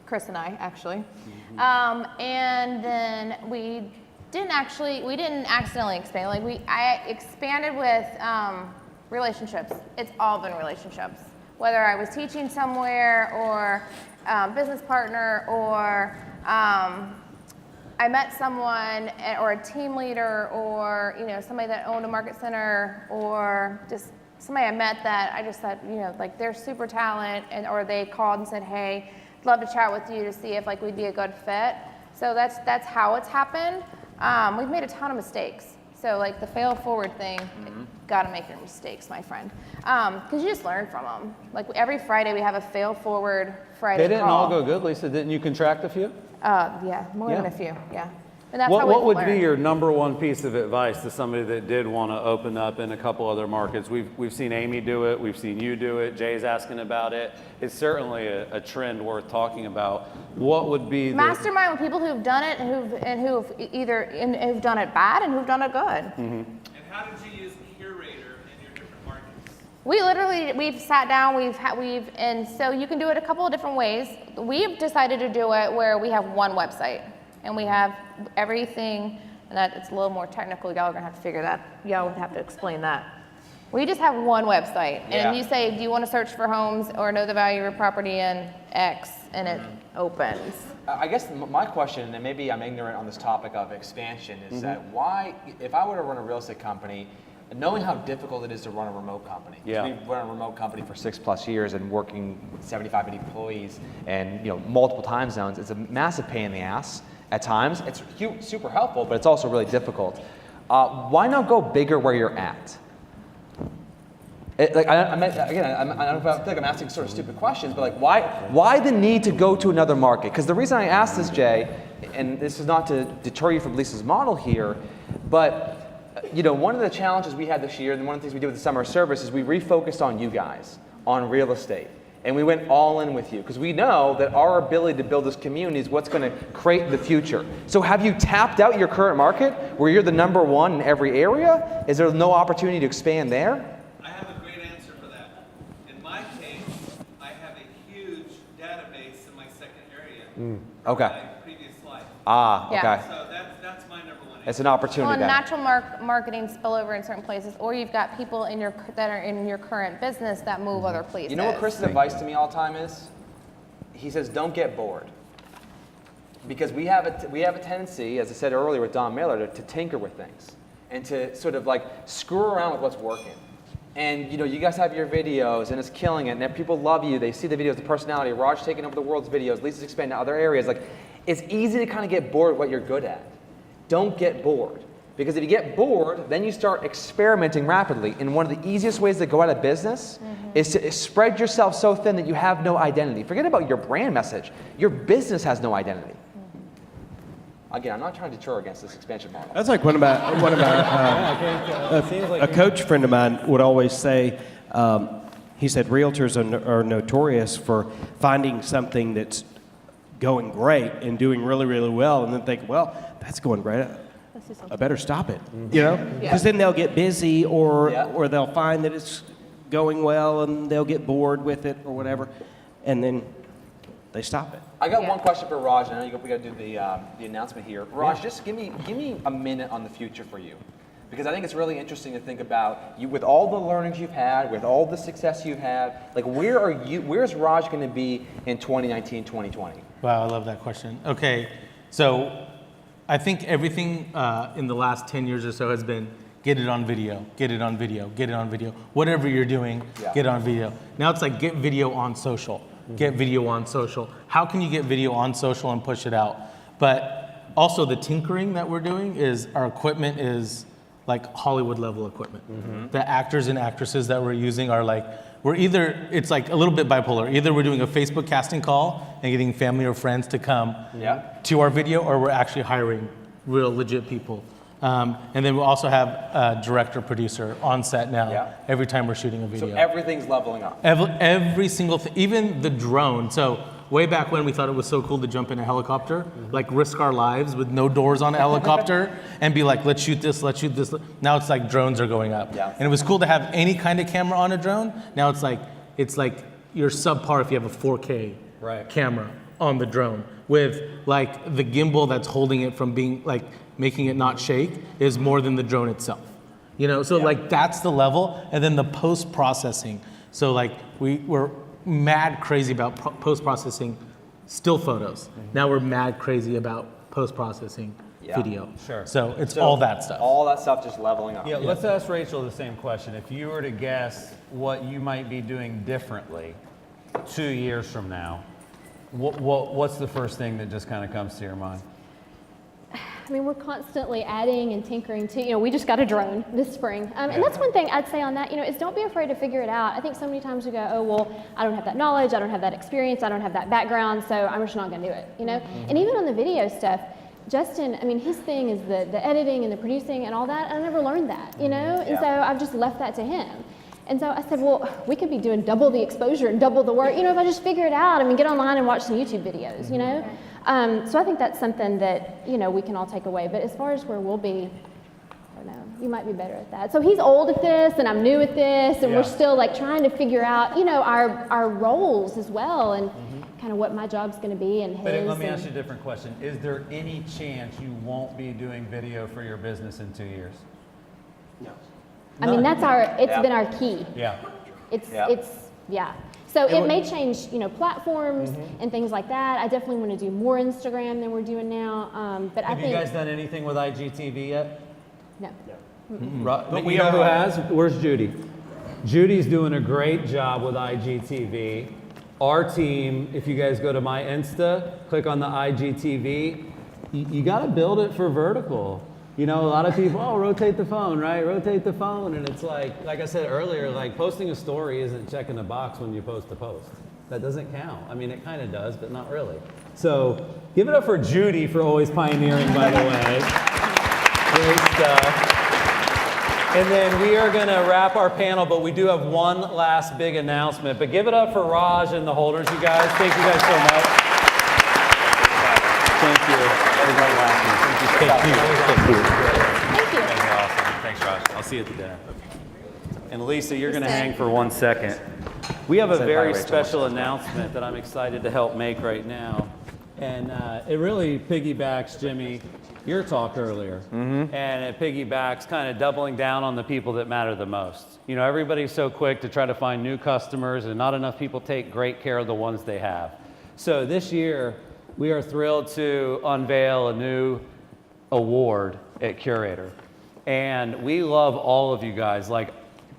Chris and I, actually. And then we we didn't accidentally expand. Like I expanded with relationships. It's all been relationships. Whether I was teaching somewhere or business partner or I met someone or a team leader or somebody that owned a market center or just somebody I met that I just thought like they're super talent or they called and said, hey, I'd love to chat with you to see if like we'd be a good fit. So that's how it's happened. We've made a ton of mistakes. So like the fail forward thing, gotta make your mistakes, my friend. Because you just learn from them. Like every Friday we have a fail forward Friday They didn't call. all go good, Lisa. Didn't you contract a few? Yeah, more than a few, yeah. And that's how What we've would be learned. your number one piece of advice to somebody that did want to open up in a couple other markets? We've seen Amy do it. We've seen you do it. Jay's asking about it. It's certainly a trend worth talking about. What would be the Mastermind with people who've done it and who've done it bad and who've done it good. And how did you use Curaytor in your different markets? We've sat down, and so you can do it a couple of different ways. We've decided to do it where we have one website and we have everything, and that it's a little more technical. Y'all are gonna have to figure that. Y'all would have to explain that. We just have one website, and you say, do you want to search for homes or know the value of your property in X, and it opens. I guess my question, and maybe I'm ignorant on this topic of expansion, is that why, if I were to run a real estate company, knowing how difficult it is to run a remote company. Yeah. We've run a remote company for 6+ years and working with 75 employees and multiple time zones. It's a massive pain in the ass at times. It's super helpful, but it's also really difficult. Why not go bigger where you're at? I feel like I'm asking sort of stupid questions, but like why the need to go to another market? Because the reason I asked this, Jay, and this is not to deter you from Lisa's model here, but one of the challenges we had this year, and one of the things we did with the summer service is we refocused on you guys, on real estate. And we went all in with you because we know that our ability to build this community is what's going to create the future. So have you tapped out your current market where you're the number one in every area? Is there no opportunity to expand there? I have a great answer for that. In my case, I have a huge database in my second area. Okay. My previous life. Okay. So that's my number one answer. It's an opportunity Well, then. natural marketing spillover in certain places, or you've got people that are in your current business that move other places. You know what Chris's advice to me all the time is? He says, don't get bored. Because we have a tendency, as I said earlier with Don Miller, to tinker with things and to sort of like screw around with what's working. And you guys have your videos and it's killing it, and people love you. They see the videos, the personality. Raj taking over the world's videos. Lisa's expanding to other areas. Like, it's easy to kind of get bored with what you're good at. Don't get bored. Because if you get bored, then you start experimenting rapidly. And one of the easiest ways to go out of business is to spread yourself so thin that you have no identity. Forget about your brand message. Your business has no identity. Again, I'm not trying to deter against this expansion model. That's like one of our a coach friend of mine would always say, he said realtors are notorious for finding something that's going great and doing really, really well, and then think, well, that's going great. I better stop it, because then they'll get busy or they'll find that it's going well and they'll get bored with it or whatever, and then they stop it. I got one question for Raj. I know we got to do the announcement here. Raj, just give me a minute on the future for you, because I think it's really interesting to think about you with all the learnings you've had, with all the success you've had. Like, where's Raj going to be in 2019, 2020? Wow, I love that question. Okay, so I think everything in the last 10 years or so has been get it on video, get it on video, get it on video. Whatever you're doing, get it on video. Now it's like get video on social. Get video on social. How can you get video on social and push it out? But also the tinkering that we're doing is our equipment is like Hollywood level equipment. The actors and actresses that we're using are like, it's like a little bit bipolar. Either we're doing a Facebook casting call and getting family or friends to come to our video, or we're actually hiring real legit people. And then we also have a director producer on set now every time we're shooting a video. So everything's leveling up. Every single thing, even the drone. So way back when we thought it was so cool to jump in a helicopter, like risk our lives with no doors on a helicopter and be like, let's shoot this, let's shoot this. Now it's like drones are going up. And it was cool to have any kind of camera on a drone. Now it's like you're subpar if you have a 4K camera on the drone with like the gimbal that's holding it from being like making it not shake is more than the drone itself. You know, so like that's the level, and then the post-processing. So like we're mad crazy about post-processing still photos. Now we're mad crazy about post-processing video. Sure. So it's all that stuff. All that stuff just leveling up. Yeah, let's ask Rachel the same question. If you were to guess what you might be doing differently 2 years from now, what's the first thing that just kind of comes to your mind? I mean, we're constantly adding and tinkering too. We just got a drone this spring. And that's one thing I'd say on that, is don't be afraid to figure it out. I think so many times we go, oh, well, I don't have that knowledge, I don't have that experience, I don't have that background, so I'm just not gonna do it, And even on the video stuff, Justin, I mean, his thing is the editing and the producing and all that. I never learned that, And so I've just left that to him. And so I said, well, we could be doing double the exposure and double the work, if I just figure it out. I mean, get online and watch some YouTube videos, So I think that's something that, we can all take away. But as far as where we'll be, I don't know, you might be better at that. So he's old at this and I'm new at this and we're still like trying to figure out, our roles as well and kind of what my job's going to be and his. But let me ask you a different question. Is there any chance you won't be doing video for your business in 2 years? No. I mean, it's been our key. Yeah. So it may change, platforms and things like that. I definitely want to do more Instagram than we're doing now. But Have you guys done anything with IGTV yet? No. But we know who has? Where's Judy? Judy's doing a great job with IGTV. Our team, if you guys go to my Insta, click on the IGTV, you got to build it for vertical. A lot of people, rotate the phone, right? Rotate the phone. And it's like I said earlier, like posting a story isn't checking a box when you post a post. That doesn't count. I mean, it kind of does, but not really. So give it up for Judy for always pioneering, by the way. Great stuff. And then we are going to wrap our panel, but we do have one last big announcement. But give it up for Raj and the holders, you guys. Thank you guys so much. Thank you. Everybody laughing. Thank you. Thank you. Awesome. Thanks, Raj. I'll see you at the dinner. And Lisa, you're going to hang for 1 second. We have a very special announcement that I'm excited to help make right now. And it really piggybacks, Jimmy, your talk earlier. And it piggybacks kind of doubling down on the people that matter the most. Everybody's so quick to try to find new customers and not enough people take great care of the ones they have. So this year, we are thrilled to unveil a new award at Curaytor. And we love all of you guys. Like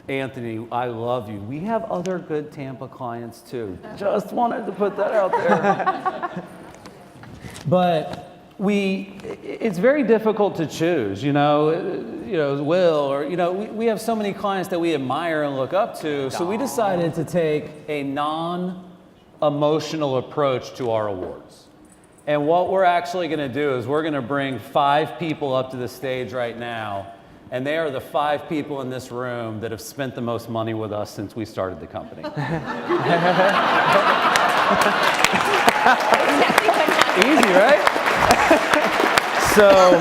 Anthony, I love you. We have other good Tampa clients too. Just wanted to put that out there. But it's very difficult to choose, Will, or, we have so many clients that we admire and look up to. So we decided to take a non-emotional approach to our awards. And what we're actually going to do is we're going to bring 5 people up to the stage right now, and they are the 5 people in this room that have spent the most money with us since we started the company. Easy, right? So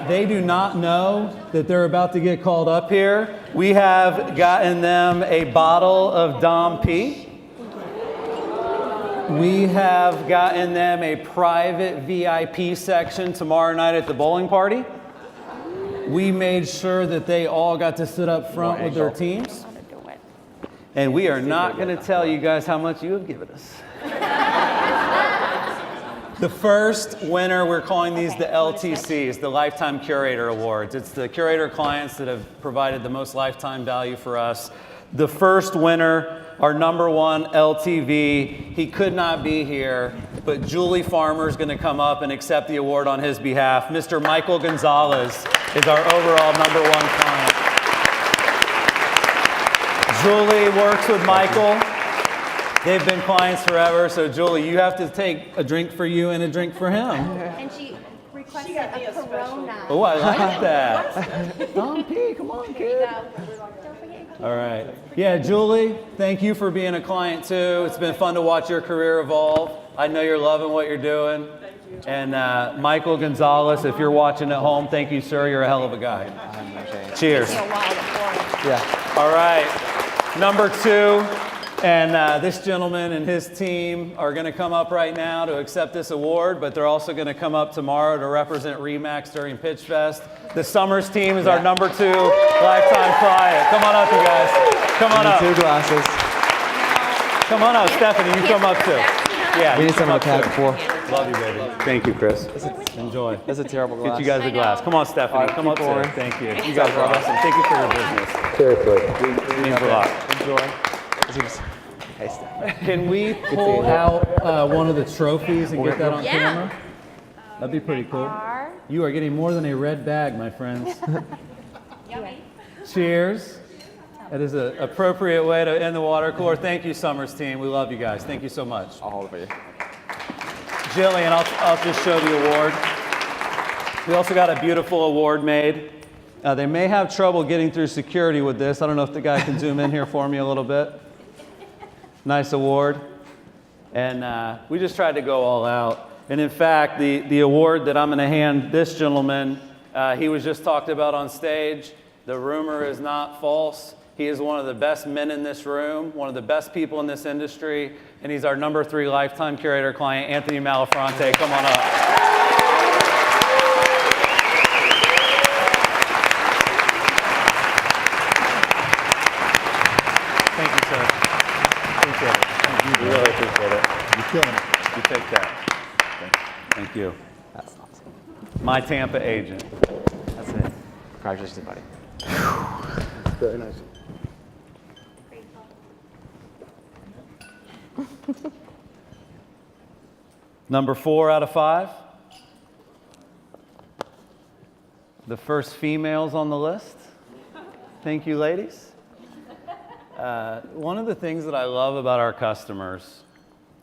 they do not know that they're about to get called up here. We have gotten them a bottle of Dom P. We have gotten them a private VIP section tomorrow night at the bowling party. We made sure that they all got to sit up front with their teams. And we are not going to tell you guys how much you have given us. The first winner, we're calling these the LTCs, the Lifetime Curaytor Awards. It's the Curaytor clients that have provided the most lifetime value for us. The first winner, our number 1 LTV, he could not be here, but Julie Farmer is going to come up and accept the award on his behalf. Mr. Michael Gonzalez is our overall number 1 client. Julie works with Michael. They've been clients forever, so Julie, you have to take a drink for you and a drink for him. And she requested a Corona. Oh, I like that. Dom P, come on, kid. All right. Yeah, Julie, thank you for being a client too. It's been fun to watch your career evolve. I know you're loving what you're doing. Thank you. And Michael Gonzalez, if you're watching at home, thank you, sir. You're a hell of a guy. Cheers. Yeah. All right. Number 2, And this gentleman and his team are going to come up right now to accept this award, but they're also going to come up tomorrow to represent RE/MAX during Pitchfest. The Summers team is our #2 lifetime client. Come on up, you guys. Come on up. 2 glasses. Come on up, Stephanie. You come up too. Yeah, We need someone to have before. Love you, baby. Thank you, Chris. Enjoy. That's a terrible glass. Get you guys a glass. Come on, Stephanie. All right, Come up keep too. going. Thank you. You guys are awesome. Thank you for your business. Seriously. It means a lot. Enjoy. Hey, Steph. Can we pull out one of the trophies and get that on camera? That'd be pretty cool. You are getting more than a red bag, my friends. Cheers. That is an appropriate way to end the water cooler. Thank you, Summers team. We love you guys. Thank you so much. I'll hold it for you. Jillian, I'll just show the award. We also got a beautiful award made. They may have trouble getting through security with this. I don't know if the guy can zoom in here for me a little bit. Nice award. And we just tried to go all out. And in fact, the award that I'm going to hand this gentleman, he was just talked about on stage. The rumor is not false. He is one of the best men in this room, one of the best people in this industry, and he's our #3 lifetime curator client, Anthony Malafronte. Come on up. Thank you, sir. Appreciate it. Thank you. We really appreciate it. You're killing it. You take that. Thank you. That's awesome. My Tampa agent. That's it. Congratulations, buddy. Very nice. #4 out of 5. The first females on the list. Thank you, ladies. One of the things that I love about our customers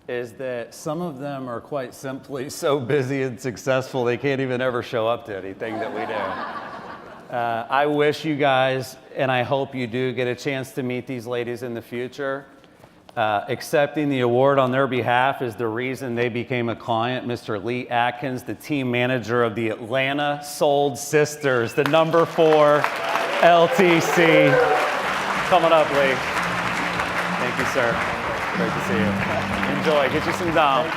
is that some of them are quite simply so busy and successful they can't even ever show up to anything that we do. I wish you guys, and I hope you do, get a chance to meet these ladies in the future. Accepting the award on their behalf is the reason they became a client. Mr. Lee Atkins, the team manager of the Atlanta Sold Sisters, the #4 LTC. Come on up, Lee. Thank you, sir. Great to see you. Enjoy. Get you some Dom.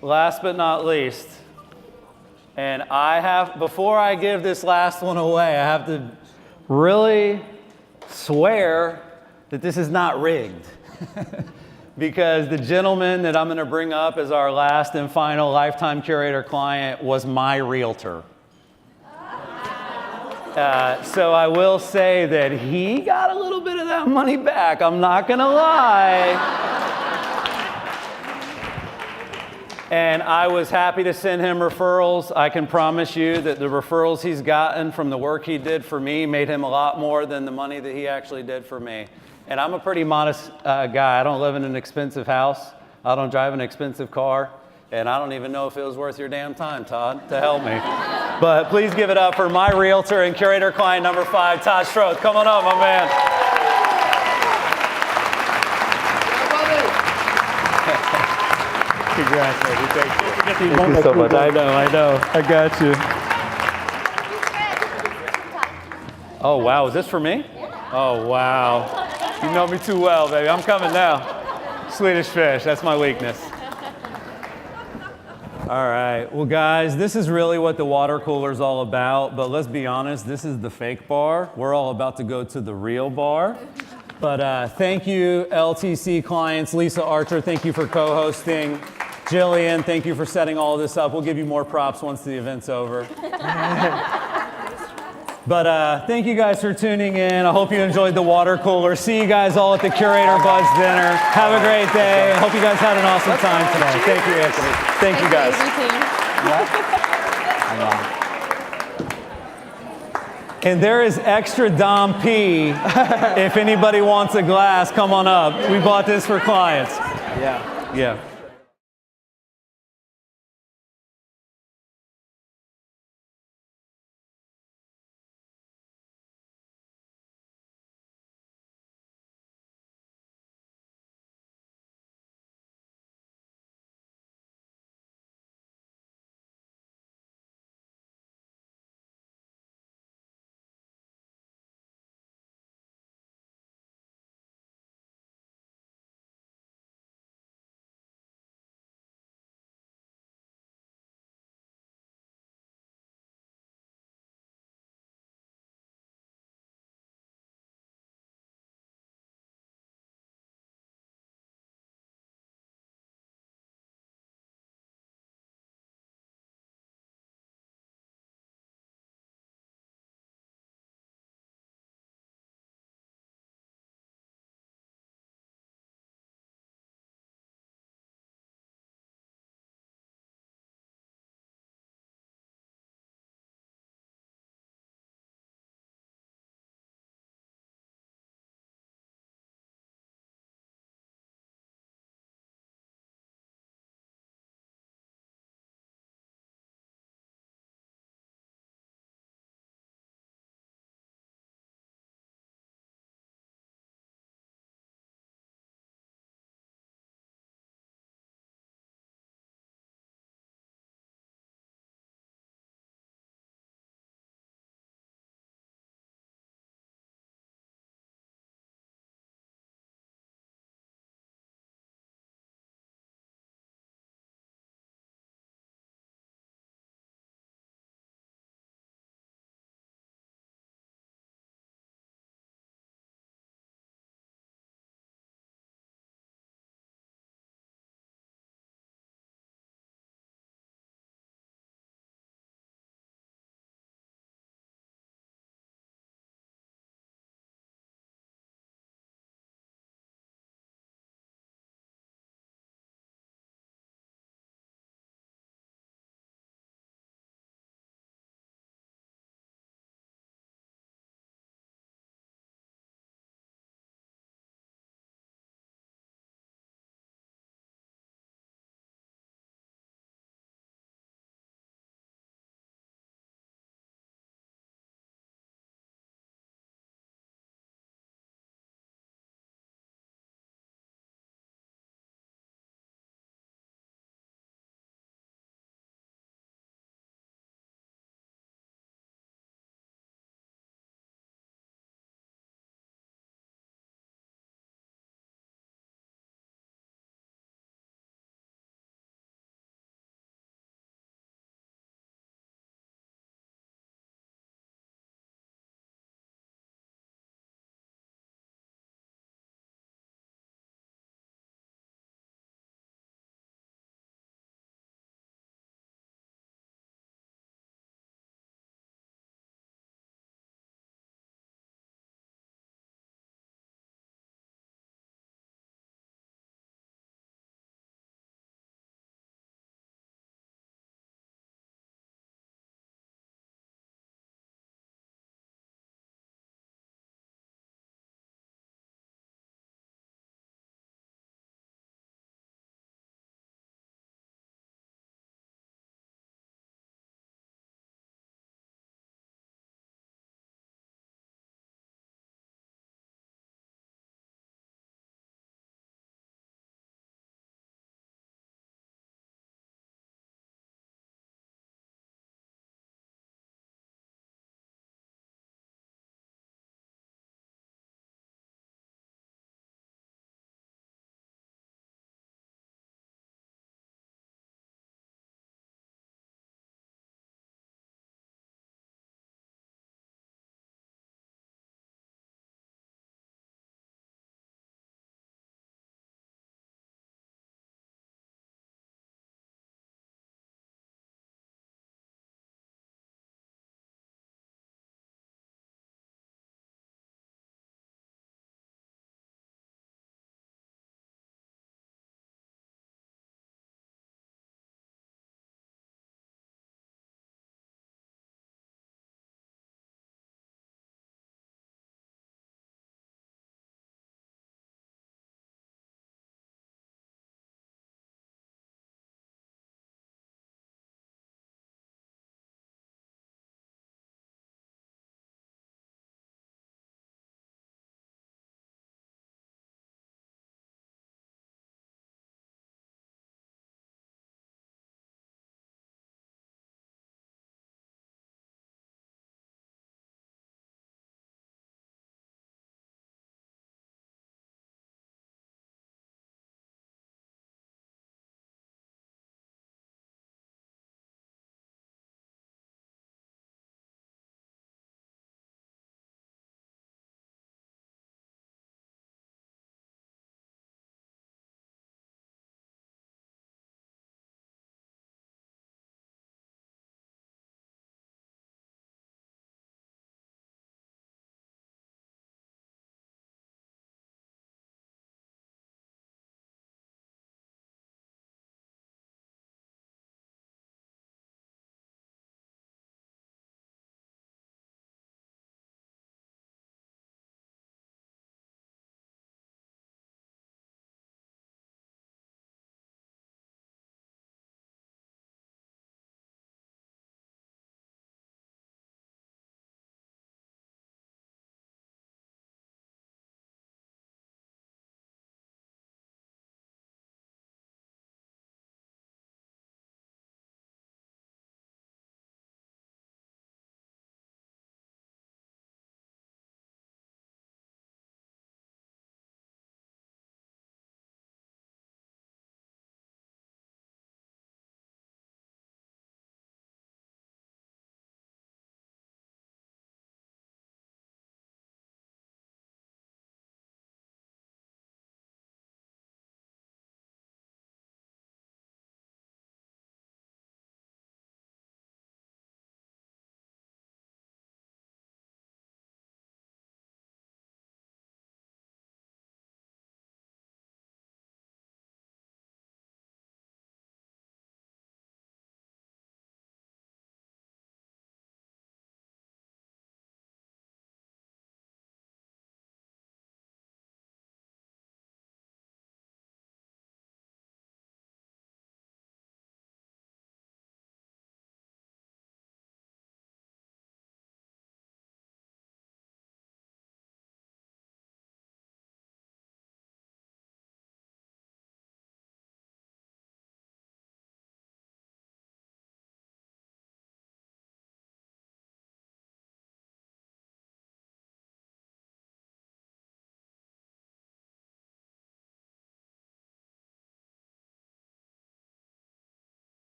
Last but not least, and before I give this last one away, I have to really swear that this is not rigged. Because the gentleman that I'm going to bring up as our last and final lifetime curator client was my realtor. So I will say that he got a little bit of that money back. I'm not going to lie. And I was happy to send him referrals. I can promise you that the referrals he's gotten from the work he did for me made him a lot more than the money that he actually did for me. And I'm a pretty modest guy. I don't live in an expensive house. I don't drive an expensive car. And I don't even know if it was worth your damn time, Todd, to help me. But please give it up for my realtor and curator client #5, Todd Stroth. Come on up, my man. Congrats, baby. Thank you so much. I know. I got you. Oh, wow. Is this for me? Oh, wow. You know me too well, baby. I'm coming now. Swedish fish. That's my weakness. All right. Well, guys, this is really what the water cooler is all about. But let's be honest, this is the fake bar. We're all about to go to the real bar. But thank you, LTC clients. Lisa Archer, thank you for co-hosting. Jillian, thank you for setting all this up. We'll give you more props once the event's over. But thank you guys for tuning in. I hope you enjoyed the water cooler. See you guys all at the Curaytor Buzz Dinner. Have a great day. I hope you guys had an awesome time today. Thank you, Anthony. Thank you, guys. And there is extra Dom P. If anybody wants a glass, come on up. We bought this for clients. Yeah. Yeah.